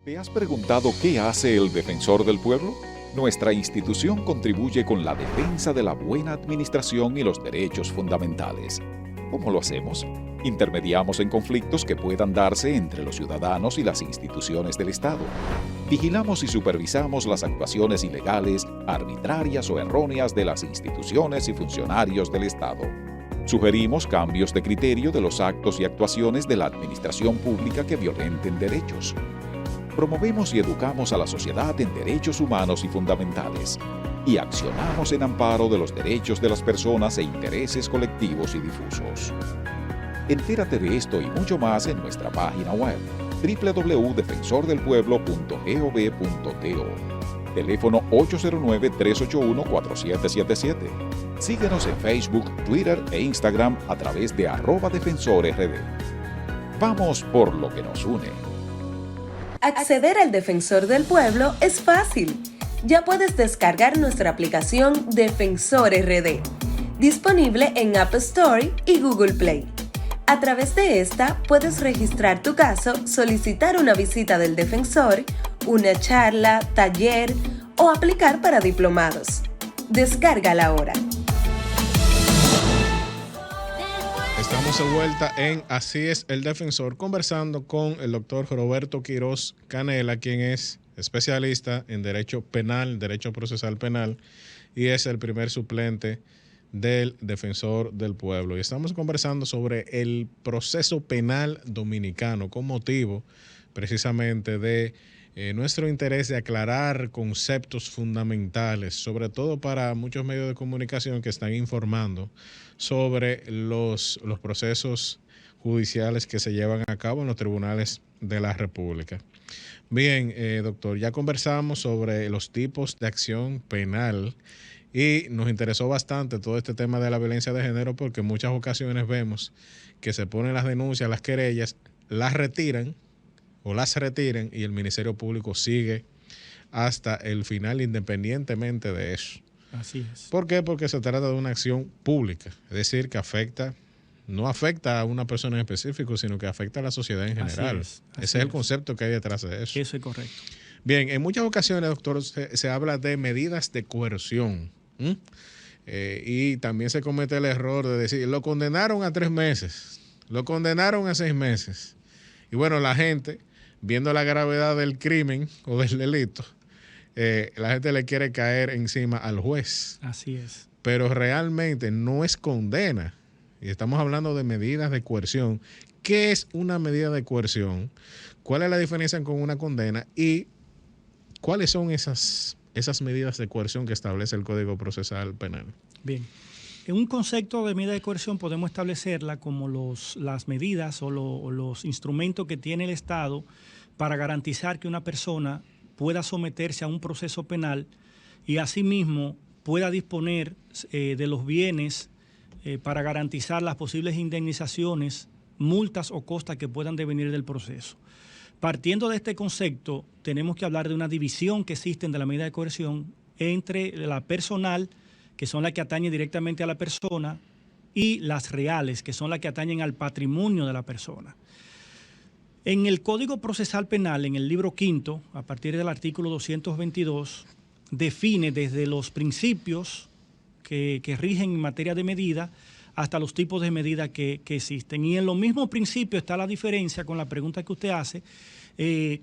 ¿Te has preguntado qué hace el Defensor del Pueblo? Nuestra institución contribuye con la defensa de la buena administración y los derechos fundamentales. ¿Cómo lo hacemos? Intermediamos en conflictos que puedan darse entre los ciudadanos y las instituciones del Estado. Vigilamos y supervisamos las actuaciones ilegales, arbitrarias o erróneas de las instituciones y funcionarios del Estado. Sugerimos cambios de criterio de los actos y actuaciones de la administración pública que violenten derechos. Promovemos y educamos a la sociedad en derechos humanos y fundamentales y accionamos en amparo de los derechos de las personas e intereses colectivos y difusos. Entérate de esto y mucho más en nuestra página web www.defensordelpueblo.gov.do. Teléfono 809-381-4777. Síguenos en Facebook, Twitter e Instagram a través de @defensorrd. Vamos por lo que nos une. Acceder al Defensor del Pueblo es fácil. Ya puedes descargar nuestra aplicación Defensor RD, disponible en App Store y Google Play. A través de esta puedes registrar tu caso, solicitar una visita del defensor, una charla, taller o aplicar para diplomados. Descárgala ahora. Estamos de vuelta en Así es el Defensor, conversando con el doctor Roberto Quiroz Canela, quien es especialista en Derecho Penal, Derecho Procesal Penal, y es el primer suplente del Defensor del Pueblo. Y estamos conversando sobre el proceso penal dominicano con motivo precisamente de nuestro interés de aclarar conceptos fundamentales, sobre todo para muchos medios de comunicación que están informando sobre los procesos judiciales que se llevan a cabo en los tribunales de la República. Bien, doctor, ya conversamos sobre los tipos de acción penal y nos interesó bastante todo este tema de la violencia de género, porque en muchas ocasiones vemos que se ponen las denuncias, las querellas, las retiran y el Ministerio Público sigue hasta el final independientemente de eso. Así es. ¿Por qué? Porque se trata de una acción pública, es decir, que no afecta a una persona en específico, sino que afecta a la sociedad en general. Ese es el concepto que hay detrás de eso. Eso es correcto. Bien, en muchas ocasiones, doctor, se habla de medidas de coerción. Y también se comete el error de decir, lo condenaron a 3 meses, lo condenaron a 6 meses. Y bueno, la gente, viendo la gravedad del crimen o del delito, la gente le quiere caer encima al juez. Así es. Pero realmente no es condena. Y estamos hablando de medidas de coerción. ¿Qué es una medida de coerción? ¿Cuál es la diferencia con una condena? ¿Y cuáles son esas medidas de coerción que establece el Código Procesal Penal? Bien. En un concepto de medida de coerción podemos establecerla como las medidas o los instrumentos que tiene el Estado para garantizar que una persona pueda someterse a un proceso penal y asimismo pueda disponer de los bienes para garantizar las posibles indemnizaciones, multas o costas que puedan devenir del proceso. Partiendo de este concepto, tenemos que hablar de una división que existe de la medida de coerción entre la personal, que son las que atañen directamente a la persona, y las reales, que son las que atañen al patrimonio de la persona. En el Código Procesal Penal, en el libro quinto, a partir del artículo 222, define desde los principios que rigen en materia de medida hasta los tipos de medida que existen. Y en los mismos principios está la diferencia con la pregunta que usted hace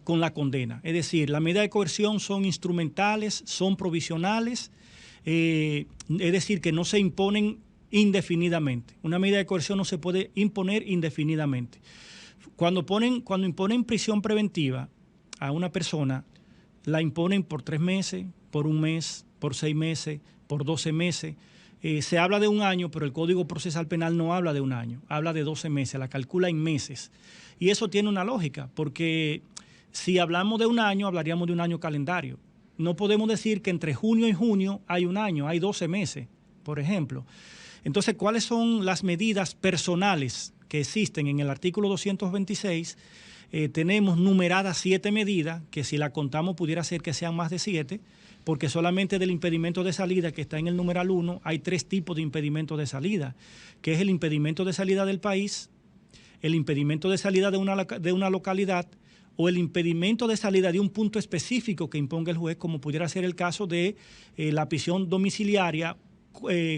con la condena. Es decir, las medidas de coerción son instrumentales, son provisionales, es decir, que no se imponen indefinidamente. Una medida de coerción no se puede imponer indefinidamente. Cuando imponen prisión preventiva a una persona, la imponen por 3 meses, por 1 mes, por 6 meses, por 12 meses. Se habla de 1 año, pero el Código Procesal Penal no habla de 1 año, habla de 12 meses, la calcula en meses. Y eso tiene una lógica, porque si hablamos de 1 año, hablaríamos de 1 año calendario. No podemos decir que entre junio y junio hay 1 año, hay 12 meses, por ejemplo. Entonces, ¿cuáles son las medidas personales que existen en el artículo 226? Tenemos numeradas 7 medidas, que si la contamos pudiera ser que sean más de 7, porque solamente del impedimento de salida, que está en el numeral 1, hay 3 tipos de impedimento de salida, que es el impedimento de salida del país, el impedimento de salida de una localidad o el impedimento de salida de un punto específico que imponga el juez, como pudiera ser el caso de la prisión domiciliaria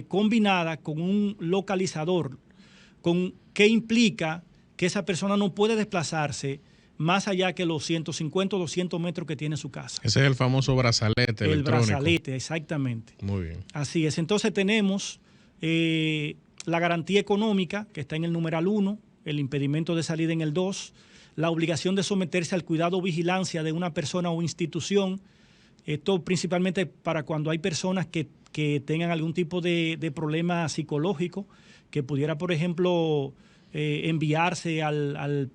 combinada con un localizador, que implica que esa persona no puede desplazarse más allá que los 150 o 200 metros que tiene su casa. Ese es el famoso brazalete electrónico. El brazalete, exactamente. Muy bien. Así es. Entonces tenemos la garantía económica, que está en el numeral 1, el impedimento de salida en el 2, la obligación de someterse al cuidado o vigilancia de una persona o institución. Esto principalmente para cuando hay personas que tengan algún tipo de problema psicológico, que pudiera, por ejemplo, enviarse al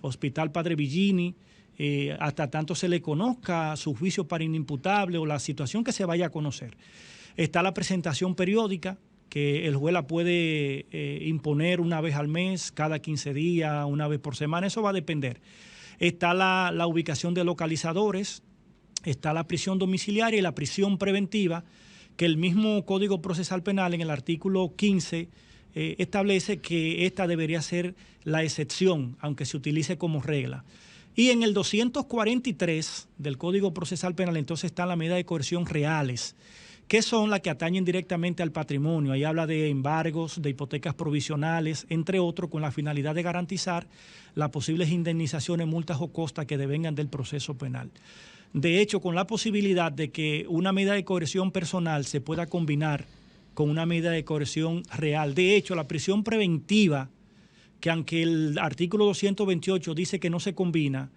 Hospital Padre Villini hasta tanto se le conozca su juicio para inimputable o la situación que se vaya a conocer. Está la presentación periódica, que el juez la puede imponer 1 vez al mes, cada 15 días, 1 vez por semana, eso va a depender. Está la ubicación de localizadores, está la prisión domiciliaria y la prisión preventiva, que el mismo Código Procesal Penal en el artículo 15 establece que esta debería ser la excepción, aunque se utilice como regla. Y en el 243 del Código Procesal Penal entonces están las medidas de coerción reales, que son las que atañen directamente al patrimonio. Ahí habla de embargos, de hipotecas provisionales, entre otros, con la finalidad de garantizar las posibles indemnizaciones, multas o costas que devengan del proceso penal. De hecho, con la posibilidad de que una medida de coerción personal se pueda combinar con una medida de coerción real. De hecho, la prisión preventiva, que aunque el artículo 228 dice que no se combina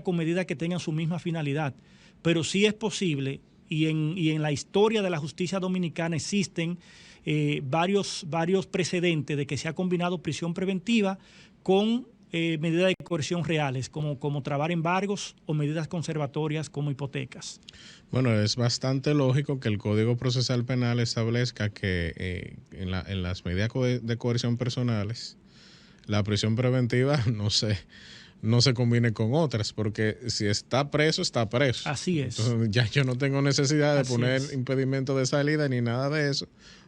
con medidas que tengan su misma finalidad, pero sí es posible, y en la historia de la justicia dominicana existen varios precedentes de que se ha combinado prisión preventiva con medidas de coerción reales, como trabar embargos o medidas conservatorias como hipotecas. Bueno, es bastante lógico que el Código Procesal Penal establezca que en las medidas de coerción personales, la prisión preventiva no se combine con otras, porque si está preso, está preso. Así es. Entonces ya yo no tengo necesidad de poner impedimento de salida ni nada de eso,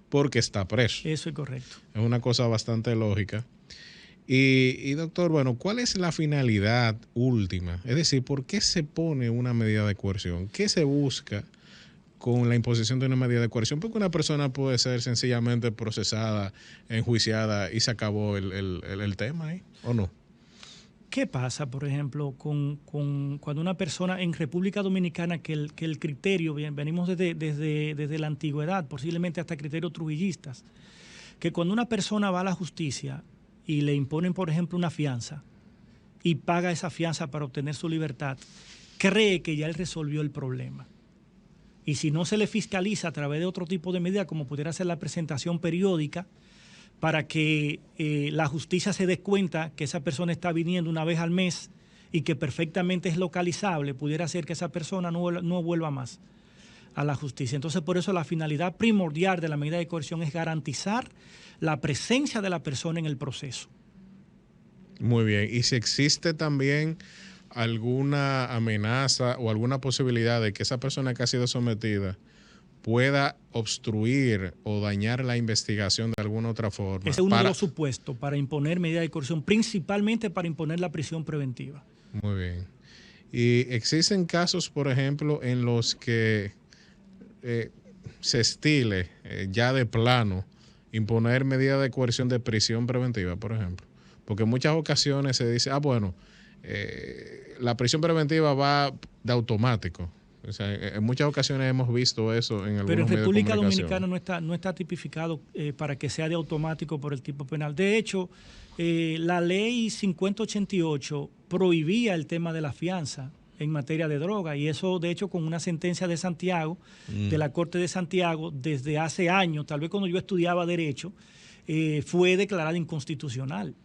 porque está preso. Eso es correcto. Es una cosa bastante lógica. Y doctor, bueno, ¿cuál es la finalidad última? Es decir, ¿por qué se pone una medida de coerción? ¿Qué se busca con la imposición de una medida de coerción? Porque una persona puede ser sencillamente procesada, enjuiciada y se acabó el tema ahí, ¿o no? ¿Qué pasa, por ejemplo, cuando una persona en República Dominicana, que el criterio, venimos desde la antigüedad, posiblemente hasta criterios trujillistas, que cuando una persona va a la justicia y le imponen, por ejemplo, una fianza y paga esa fianza para obtener su libertad, cree que ya él resolvió el problema. Y si no se le fiscaliza a través de otro tipo de medida, como pudiera ser la presentación periódica, para que la justicia se dé cuenta que esa persona está viniendo una vez al mes y que perfectamente es localizable, pudiera ser que esa persona no vuelva más a la justicia. Entonces, por eso la finalidad primordial de la medida de coerción es garantizar la presencia de la persona en el proceso. Muy bien. ¿Y si existe también alguna amenaza o alguna posibilidad de que esa persona que ha sido sometida pueda obstruir o dañar la investigación de alguna otra forma? Ese es uno de los supuestos para imponer medida de coerción, principalmente para imponer la prisión preventiva. Muy bien. ¿Y existen casos, por ejemplo, en los que se estile ya de plano imponer medida de coerción de prisión preventiva, por ejemplo? Porque en muchas ocasiones se dice, la prisión preventiva va de automático. O sea, en muchas ocasiones hemos visto eso en algunos medios de comunicación. Pero en República Dominicana no está tipificado para que sea de automático por el tipo penal. De hecho, la ley 5088 prohibía el tema de la fianza en materia de droga, y eso, de hecho, con una sentencia de Santiago, de la Corte de Santiago, desde hace años, tal vez cuando yo estudiaba Derecho, fue declarada inconstitucional.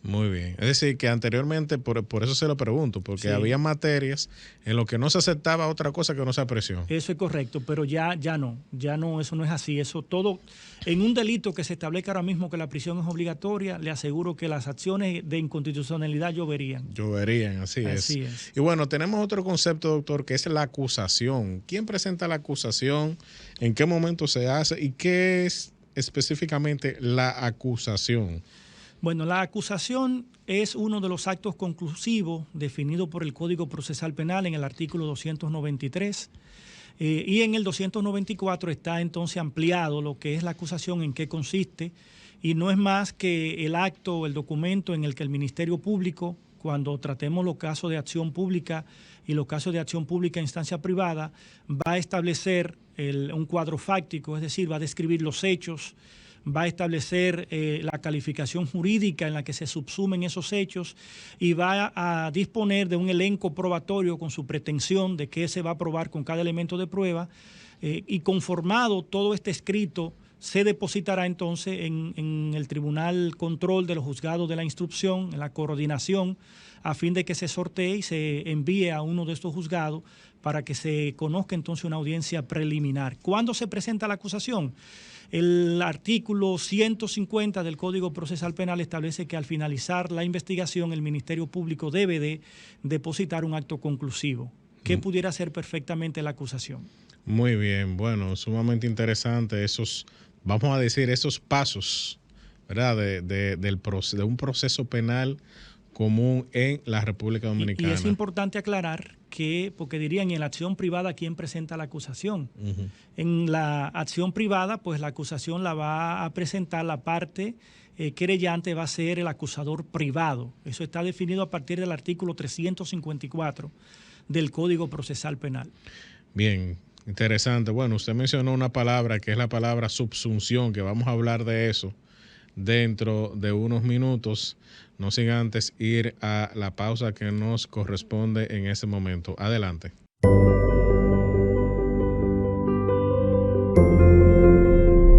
Muy bien. Es decir, que anteriormente, por eso se lo pregunto, porque había materias en lo que no se aceptaba otra cosa que no sea presión. Eso es correcto, pero ya no, eso no es así. Eso todo, en un delito que se establezca ahora mismo que la prisión es obligatoria, le aseguro que las acciones de inconstitucionalidad lloverían. Así es. Y bueno, tenemos otro concepto, doctor, que es la acusación. ¿Quién presenta la acusación? ¿En qué momento se hace? ¿Y qué es específicamente la acusación? Bueno, la acusación es uno de los actos conclusivos definido por el Código Procesal Penal en el artículo 293 y en el 294 está entonces ampliado lo que es la acusación, en qué consiste, y no es más que el acto, el documento en el que el Ministerio Público, cuando tratemos los casos de acción pública y los casos de acción pública en instancia privada, va a establecer un cuadro fáctico, es decir, va a describir los hechos, va a establecer la calificación jurídica en la que se subsumen esos hechos y va a disponer de un elenco probatorio con su pretensión de qué se va a probar con cada elemento de prueba y conformado todo este escrito se depositará entonces en el Tribunal Control de los Juzgados de la Instrucción, en la coordinación, a fin de que se sortee y se envíe a uno de estos juzgados para que se conozca entonces una audiencia preliminar. ¿Cuándo se presenta la acusación? El artículo 150 del Código Procesal Penal establece que al finalizar la investigación el Ministerio Público debe de depositar un acto conclusivo, que pudiera ser perfectamente la acusación. Muy bien, bueno, sumamente interesante esos pasos, ¿verdad? De un proceso penal común en la República Dominicana. Y es importante aclarar que, porque dirían, en la acción privada, ¿quién presenta la acusación? En la acción privada, pues la acusación la va a presentar la parte querellante, va a ser el acusador privado. Eso está definido a partir del artículo 354 del Código Procesal Penal. Bien, interesante. Bueno, usted mencionó una palabra que es la palabra subsunción, que vamos a hablar de eso dentro de unos minutos, no sin antes ir a la pausa que nos corresponde en ese momento. Adelante.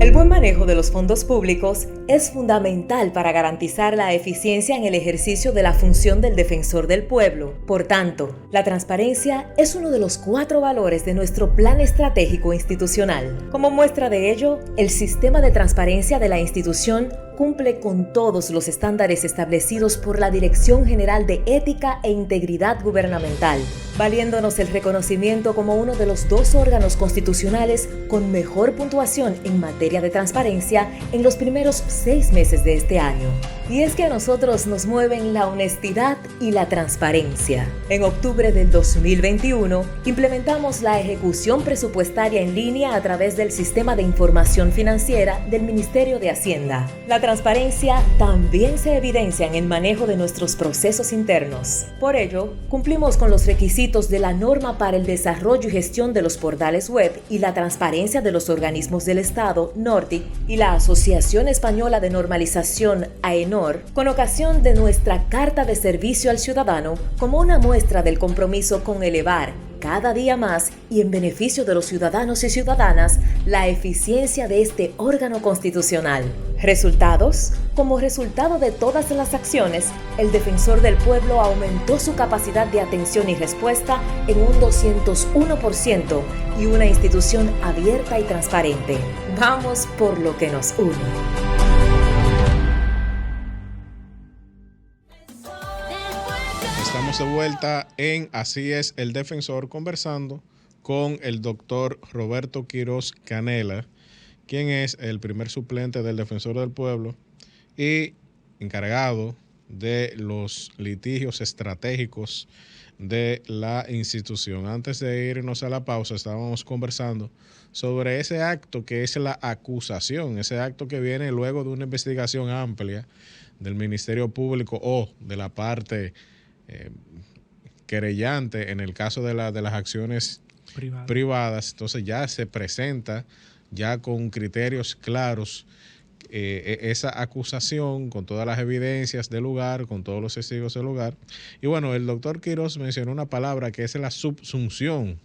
El buen manejo de los fondos públicos es fundamental para garantizar la eficiencia en el ejercicio de la función del defensor del pueblo. Por tanto, la transparencia es uno de los 4 valores de nuestro plan estratégico institucional. Como muestra de ello, el sistema de transparencia de la institución cumple con todos los estándares establecidos por la Dirección General de Ética e Integridad Gubernamental, valiéndonos el reconocimiento como uno de los 2 órganos constitucionales con mejor puntuación en materia de transparencia en los primeros 6 meses de este año. Y es que a nosotros nos mueven la honestidad y la transparencia. En octubre del 2021, implementamos la ejecución presupuestaria en línea a través del Sistema de Información Financiera del Ministerio de Hacienda. La transparencia también se evidencia en el manejo de nuestros procesos internos. Por ello, cumplimos con los requisitos de la norma para el desarrollo y gestión de los portales web y la transparencia de los organismos del Estado, NORTIC, y la Asociación Española de Normalización, AENOR, con ocasión de nuestra Carta de Servicio al Ciudadano, como una muestra del compromiso con elevar cada día más y en beneficio de los ciudadanos y ciudadanas la eficiencia de este órgano constitucional. ¿Resultados? Como resultado de todas las acciones, el Defensor del Pueblo aumentó su capacidad de atención y respuesta en un 201% y una institución abierta y transparente. Vamos por lo que nos une. Estamos de vuelta en Así es el Defensor, conversando con el doctor Roberto Quiroz Canela, quien es el primer suplente del Defensor del Pueblo y encargado de los litigios estratégicos de la institución. Antes de irnos a la pausa, estábamos conversando sobre ese acto que es la acusación, ese acto que viene luego de una investigación amplia del Ministerio Público o de la parte querellante en el caso de las acciones privadas. Entonces ya se presenta ya con criterios claros esa acusación, con todas las evidencias del lugar, con todos los testigos del lugar. Y bueno, el doctor Quiroz mencionó una palabra que es la subsunción,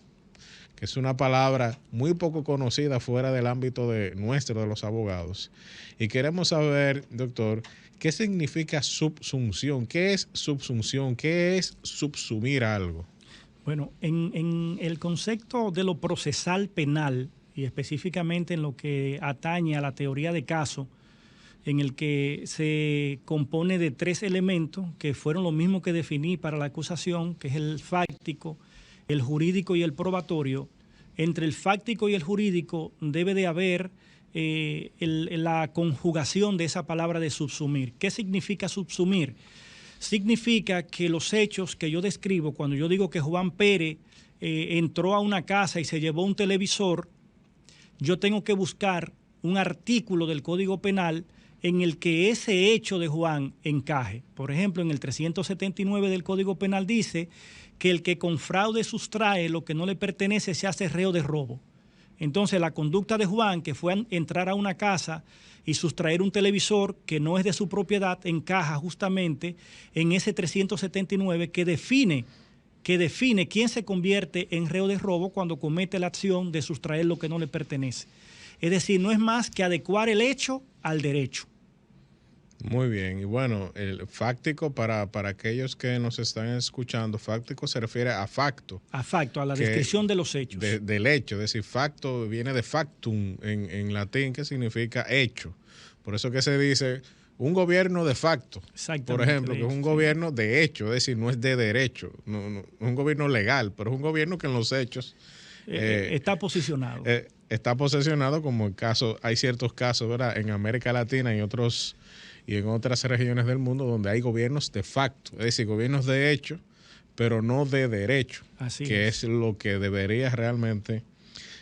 que es una palabra muy poco conocida fuera del ámbito de los abogados. Y queremos saber, doctor, ¿qué significa subsunción? ¿Qué es subsunción? ¿Qué es subsumir algo? Bueno, en el concepto de lo procesal penal y específicamente en lo que atañe a la teoría de caso, en el que se compone de 3 elementos que fueron los mismos que definí para la acusación, que es el fáctico, el jurídico y el probatorio. Entre el fáctico y el jurídico debe de haber la conjugación de esa palabra de subsumir. ¿Qué significa subsumir? Significa que los hechos que yo describo, cuando yo digo que Juan Pérez entró a una casa y se llevó un televisor, yo tengo que buscar un artículo del Código Penal en el que ese hecho de Juan encaje. Por ejemplo, en el 379 del Código Penal dice que el que con fraude sustrae lo que no le pertenece se hace reo de robo. Entonces, la conducta de Juan, que fue a entrar a una casa y sustraer un televisor que no es de su propiedad, encaja justamente en ese 379 que define quién se convierte en reo de robo cuando comete la acción de sustraer lo que no le pertenece. Es decir, no es más que adecuar el hecho al derecho. Muy bien. Y bueno, el fáctico, para aquellos que nos están escuchando, fáctico se refiere a facto. A facto, a la descripción de los hechos. Del hecho, es decir, facto viene de factum en latín, que significa hecho. Por eso que se dice un gobierno de facto, por ejemplo, que es un gobierno de hecho, es decir, no es de derecho, no es un gobierno legal, pero es un gobierno que en los hechos está posicionado. Está posicionado, como el caso, hay ciertos casos, ¿verdad?, en América Latina y y en otras regiones del mundo donde hay gobiernos de facto, es decir, gobiernos de hecho, pero no de derecho, Así que es lo que debería realmente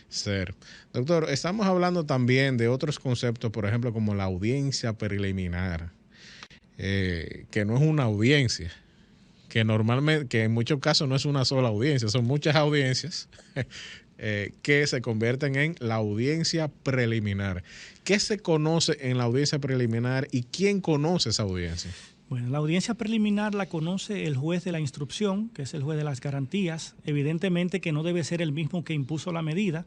ser. Doctor, estamos hablando también de otros conceptos, por ejemplo, como la audiencia preliminar, que no es una audiencia, que normalmente, que en muchos casos no es una sola audiencia, son muchas audiencias que se convierten en la audiencia preliminar. ¿Qué se conoce en la audiencia preliminar y quién conoce esa audiencia? Bueno, la audiencia preliminar la conoce el juez de la instrucción, que es el juez de las garantías. Evidentemente que no debe ser el mismo que impuso la medida,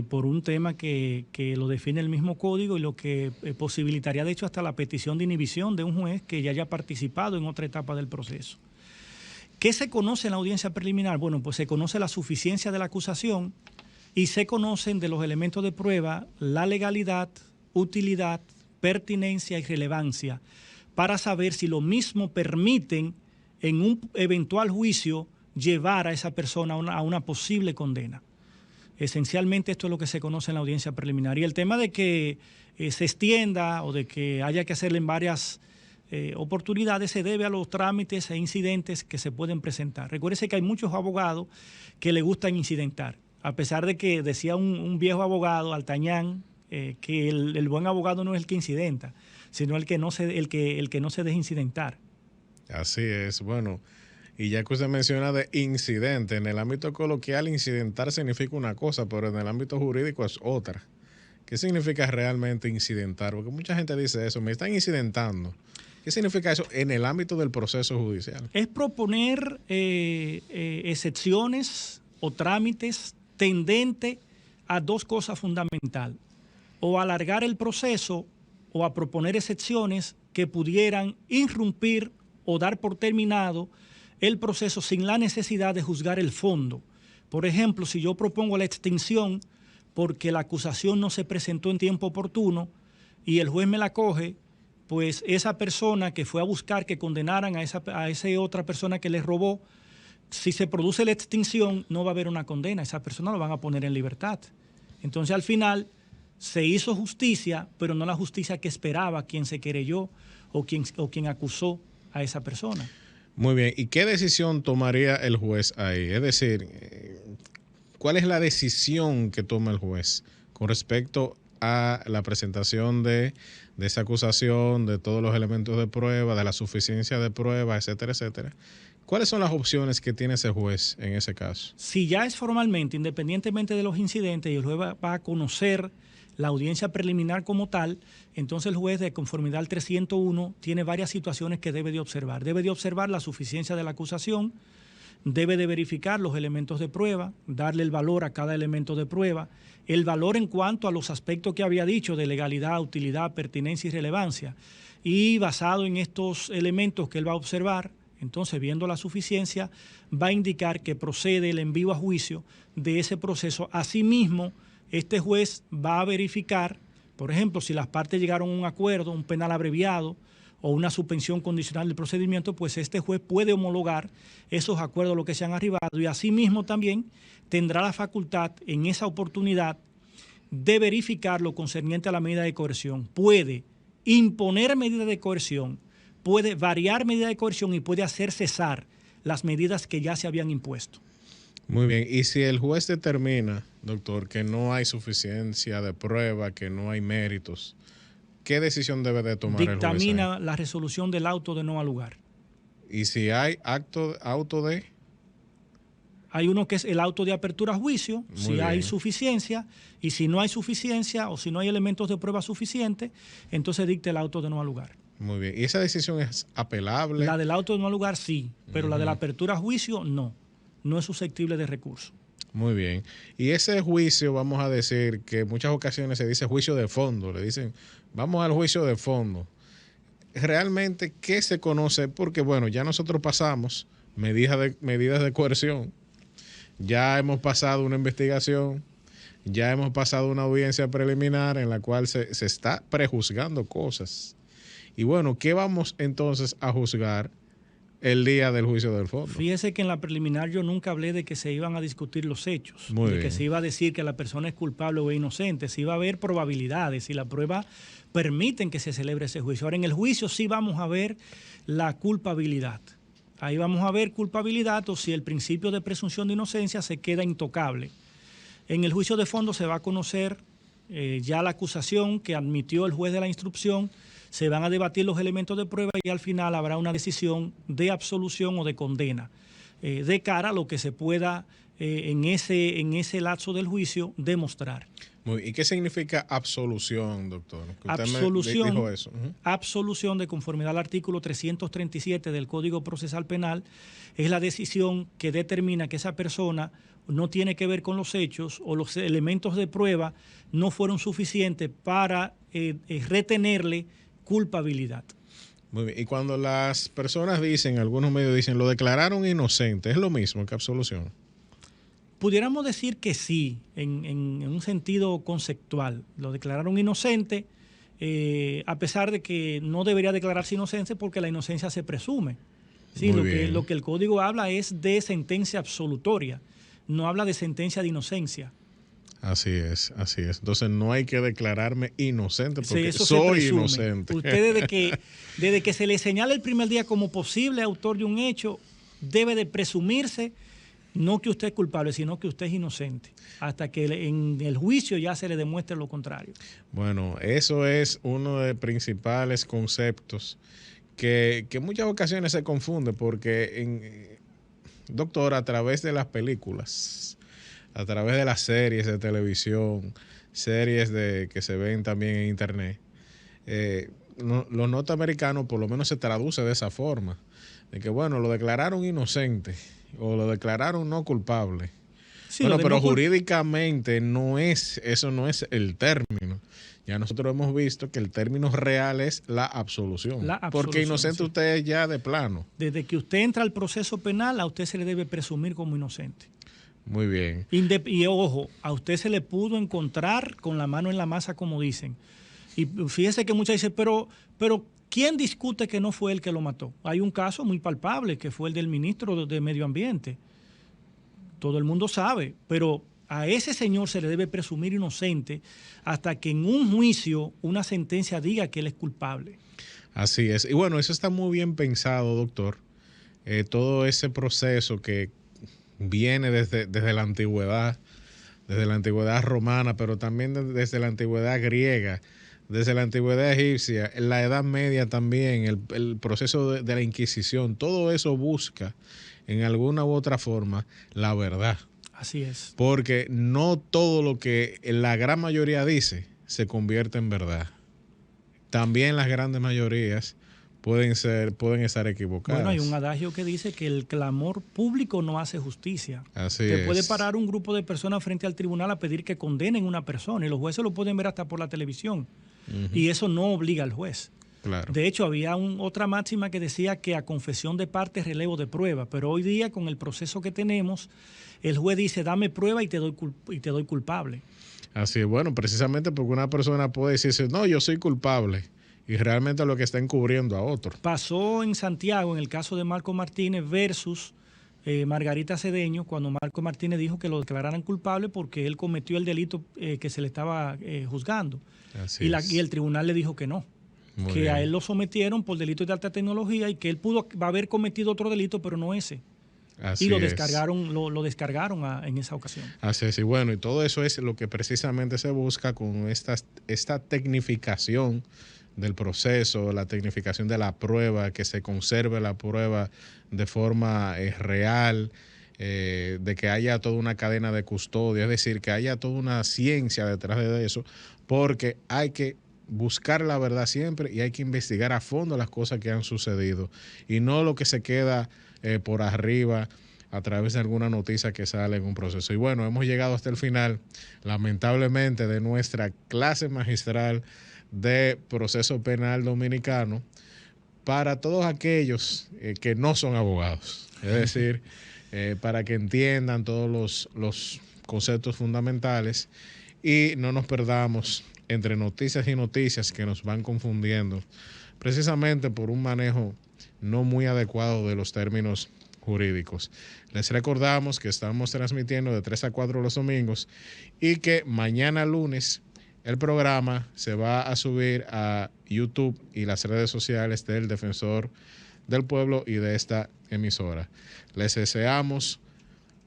por un tema que lo define el mismo código y lo que posibilitaría de hecho hasta la petición de inhibición de un juez que ya haya participado en otra etapa del proceso. ¿Qué se conoce en la audiencia preliminar? Bueno, pues se conoce la suficiencia de la acusación y se conocen de los elementos de prueba la legalidad, utilidad, pertinencia y relevancia para saber si lo mismo permiten en un eventual juicio llevar a esa persona a una posible condena. Esencialmente esto es lo que se conoce en la audiencia preliminar. Y el tema de que se extienda o de que haya que hacerle en varias oportunidades se debe a los trámites e incidentes que se pueden presentar. Recuérdese que hay muchos abogados que le gustan incidentar, a pesar de que decía un viejo abogado, Altañán, que el buen abogado no es el que incidenta, sino el que no se deja incidentar. Así es. Bueno, y ya que usted menciona de incidente, en el ámbito coloquial incidentar significa una cosa, pero en el ámbito jurídico es otra. ¿Qué significa realmente incidentar? Porque mucha gente dice eso, me están incidentando. ¿Qué significa eso en el ámbito del proceso judicial? Es proponer excepciones o trámites tendentes a dos cosas fundamentales: o alargar el proceso o a proponer excepciones que pudieran irrumpir o dar por terminado el proceso sin la necesidad de juzgar el fondo. Por ejemplo, si yo propongo la extinción porque la acusación no se presentó en tiempo oportuno y el juez me la coge, pues esa persona que fue a buscar que condenaran a esa otra persona que les robó, si se produce la extinción no va a haber una condena, esa persona lo van a poner en libertad. Entonces al final se hizo justicia, pero no la justicia que esperaba quien se querelló o quien acusó a esa persona. Muy bien, ¿y qué decisión tomaría el juez ahí? Es decir, ¿cuál es la decisión que toma el juez con respecto a la presentación de esa acusación, de todos los elementos de prueba, de la suficiencia de prueba, etcétera, etcétera? ¿Cuáles son las opciones que tiene ese juez en ese caso? Si ya es formalmente, independientemente de los incidentes, y el juez va a conocer la audiencia preliminar como tal, entonces el juez, de conformidad al 301, tiene varias situaciones que debe de observar. Debe de observar la suficiencia de la acusación, debe de verificar los elementos de prueba, darle el valor a cada elemento de prueba, el valor en cuanto a los aspectos que había dicho de legalidad, utilidad, pertinencia y relevancia. Y basado en estos elementos que él va a observar, entonces viendo la suficiencia, va a indicar que procede el envío a juicio de ese proceso. Asimismo, este juez va a verificar, por ejemplo, si las partes llegaron a un acuerdo, un penal abreviado o una suspensión condicional del procedimiento, pues este juez puede homologar esos acuerdos, lo que se han arribado, y asimismo también tendrá la facultad en esa oportunidad de verificar lo concerniente a la medida de coerción. Puede imponer medidas de coerción, puede variar medidas de coerción y puede hacer cesar las medidas que ya se habían impuesto. Muy bien, y si el juez determina, doctor, que no hay suficiencia de prueba, que no hay méritos, ¿qué decisión debe de tomar el juez? Dictamina la resolución del auto de no al lugar. ¿Y si hay auto de? Hay uno que es el auto de apertura a juicio, Muy si bien. hay suficiencia, y si no hay suficiencia o si no hay elementos de prueba suficientes, entonces dicta el auto de no al lugar. Muy bien, ¿y esa decisión es apelable? La del auto de no al lugar sí, pero la de la apertura a juicio no es susceptible de recurso. Muy bien. Y ese juicio, vamos a decir que en muchas ocasiones se dice juicio de fondo, le dicen, vamos al juicio de fondo. Realmente, ¿qué se conoce? Porque, bueno, ya nosotros pasamos medidas de coerción, ya hemos pasado una investigación, ya hemos pasado una audiencia preliminar en la cual se está prejuzgando cosas. Y bueno, ¿qué vamos entonces a juzgar el día del juicio del fondo. Fíjese que en la preliminar yo nunca hablé de que se iban a discutir los hechos, Muy de bien. que se iba a decir que la persona es culpable o es inocente, se iba a ver probabilidades y la prueba permiten que se celebre ese juicio. Ahora en el juicio sí vamos a ver la culpabilidad. Ahí vamos a ver culpabilidad o si el principio de presunción de inocencia se queda intocable. En el juicio de fondo se va a conocer ya la acusación que admitió el juez de la instrucción, se van a debatir los elementos de prueba y al final habrá una decisión de absolución o de condena de cara a lo que se pueda en ese lapso del juicio demostrar. ¿Y qué significa absolución, doctor? Que usted Absolución, me dijo eso. absolución de conformidad al artículo 337 del Código Procesal Penal es la decisión que determina que esa persona no tiene que ver con los hechos o los elementos de prueba no fueron suficientes para retenerle culpabilidad. Muy bien. Y cuando las personas dicen, algunos medios dicen, lo declararon inocente, ¿es lo mismo que absolución? Pudiéramos decir que sí, en un sentido conceptual. Lo declararon inocente, a pesar de que no debería declararse inocente porque la inocencia se presume. Sí, lo que el código habla es de sentencia absolutoria, no habla de sentencia de inocencia. Así es, así es. Entonces no hay que declararme inocente porque sí, soy inocente. Usted desde que se le señala el primer día como posible autor de un hecho, debe de presumirse no que usted es culpable, sino que usted es inocente, hasta que en el juicio ya se le demuestre lo contrario. Bueno, eso es uno de los principales conceptos que en muchas ocasiones se confunde porque, doctor, a través de las películas, a través de las series de televisión, series que se ven también en internet, los norteamericanos por lo menos se traduce de esa forma, de que bueno, lo declararon inocente o lo declararon no culpable. Sí, bueno, pero jurídicamente eso no es el término. Ya nosotros hemos visto que el término real es la absolución. Porque inocente sí. Usted es ya de plano. Desde que usted entra al proceso penal, a usted se le debe presumir como inocente. Muy bien. Y ojo, a usted se le pudo encontrar con la mano en la masa, como dicen. Y fíjese que muchas dicen, pero ¿quién discute que no fue él que lo mató? Hay un caso muy palpable, que fue el del ministro de Medio Ambiente. Todo el mundo sabe, pero a ese señor se le debe presumir inocente hasta que en un juicio una sentencia diga que él es culpable. Así es. Y bueno, eso está muy bien pensado, doctor. Todo ese proceso que viene desde la antigüedad romana, pero también desde la antigüedad griega, desde la antigüedad egipcia, en la Edad Media también, el proceso de la Inquisición, todo eso busca en alguna u otra forma la verdad. Así es. Porque no todo lo que la gran mayoría dice se convierte en verdad. También las grandes mayorías pueden estar equivocadas. Bueno, hay un adagio que dice que el clamor público no hace justicia. Así Te es. puede parar un grupo de personas frente al tribunal a pedir que condenen a una persona y los jueces lo pueden ver hasta por la televisión. Y eso no obliga al juez. Claro. De hecho, había otra máxima que decía que a confesión de parte es relevo de prueba, pero hoy día con el proceso que tenemos, el juez dice dame prueba y te doy culpable. Así es, bueno, precisamente porque una persona puede decirse no, yo soy culpable y realmente lo que está encubriendo a otro. Pasó en Santiago en el caso de Marco Martínez versus Margarita Cedeño, cuando Marco Martínez dijo que lo declararan culpable porque él cometió el delito que se le estaba juzgando. Y el tribunal le dijo que no. Muy que bien. A él lo sometieron por delitos de alta tecnología y que él pudo haber cometido otro delito, pero no ese. Así y lo es. descargaron en esa ocasión. Así es, y bueno, y todo eso es lo que precisamente se busca con esta tecnificación del proceso, la tecnificación de la prueba, que se conserve la prueba de forma real, de que haya toda una cadena de custodia, es decir, que haya toda una ciencia detrás de eso, porque hay que buscar la verdad siempre y hay que investigar a fondo las cosas que han sucedido y no lo que se queda por arriba a través de alguna noticia que sale en un proceso. Y bueno, hemos llegado hasta el final, lamentablemente, de nuestra clase magistral de proceso penal dominicano para todos aquellos que no son abogados. Es decir, para que entiendan todos los conceptos fundamentales y no nos perdamos entre noticias y noticias que nos van confundiendo precisamente por un manejo no muy adecuado de los términos jurídicos. Les recordamos que estamos transmitiendo de 3 a 4 los domingos y que mañana lunes el programa se va a subir a YouTube y las redes sociales del Defensor del Pueblo y de esta emisora. Les deseamos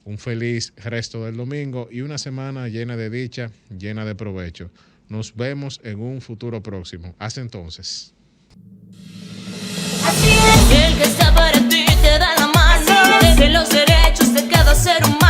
un feliz resto del domingo y una semana llena de dicha, llena de provecho. Nos vemos en un futuro próximo. Hasta entonces. Así es, el que está para ti te da la mano, de los derechos de cada ser humano.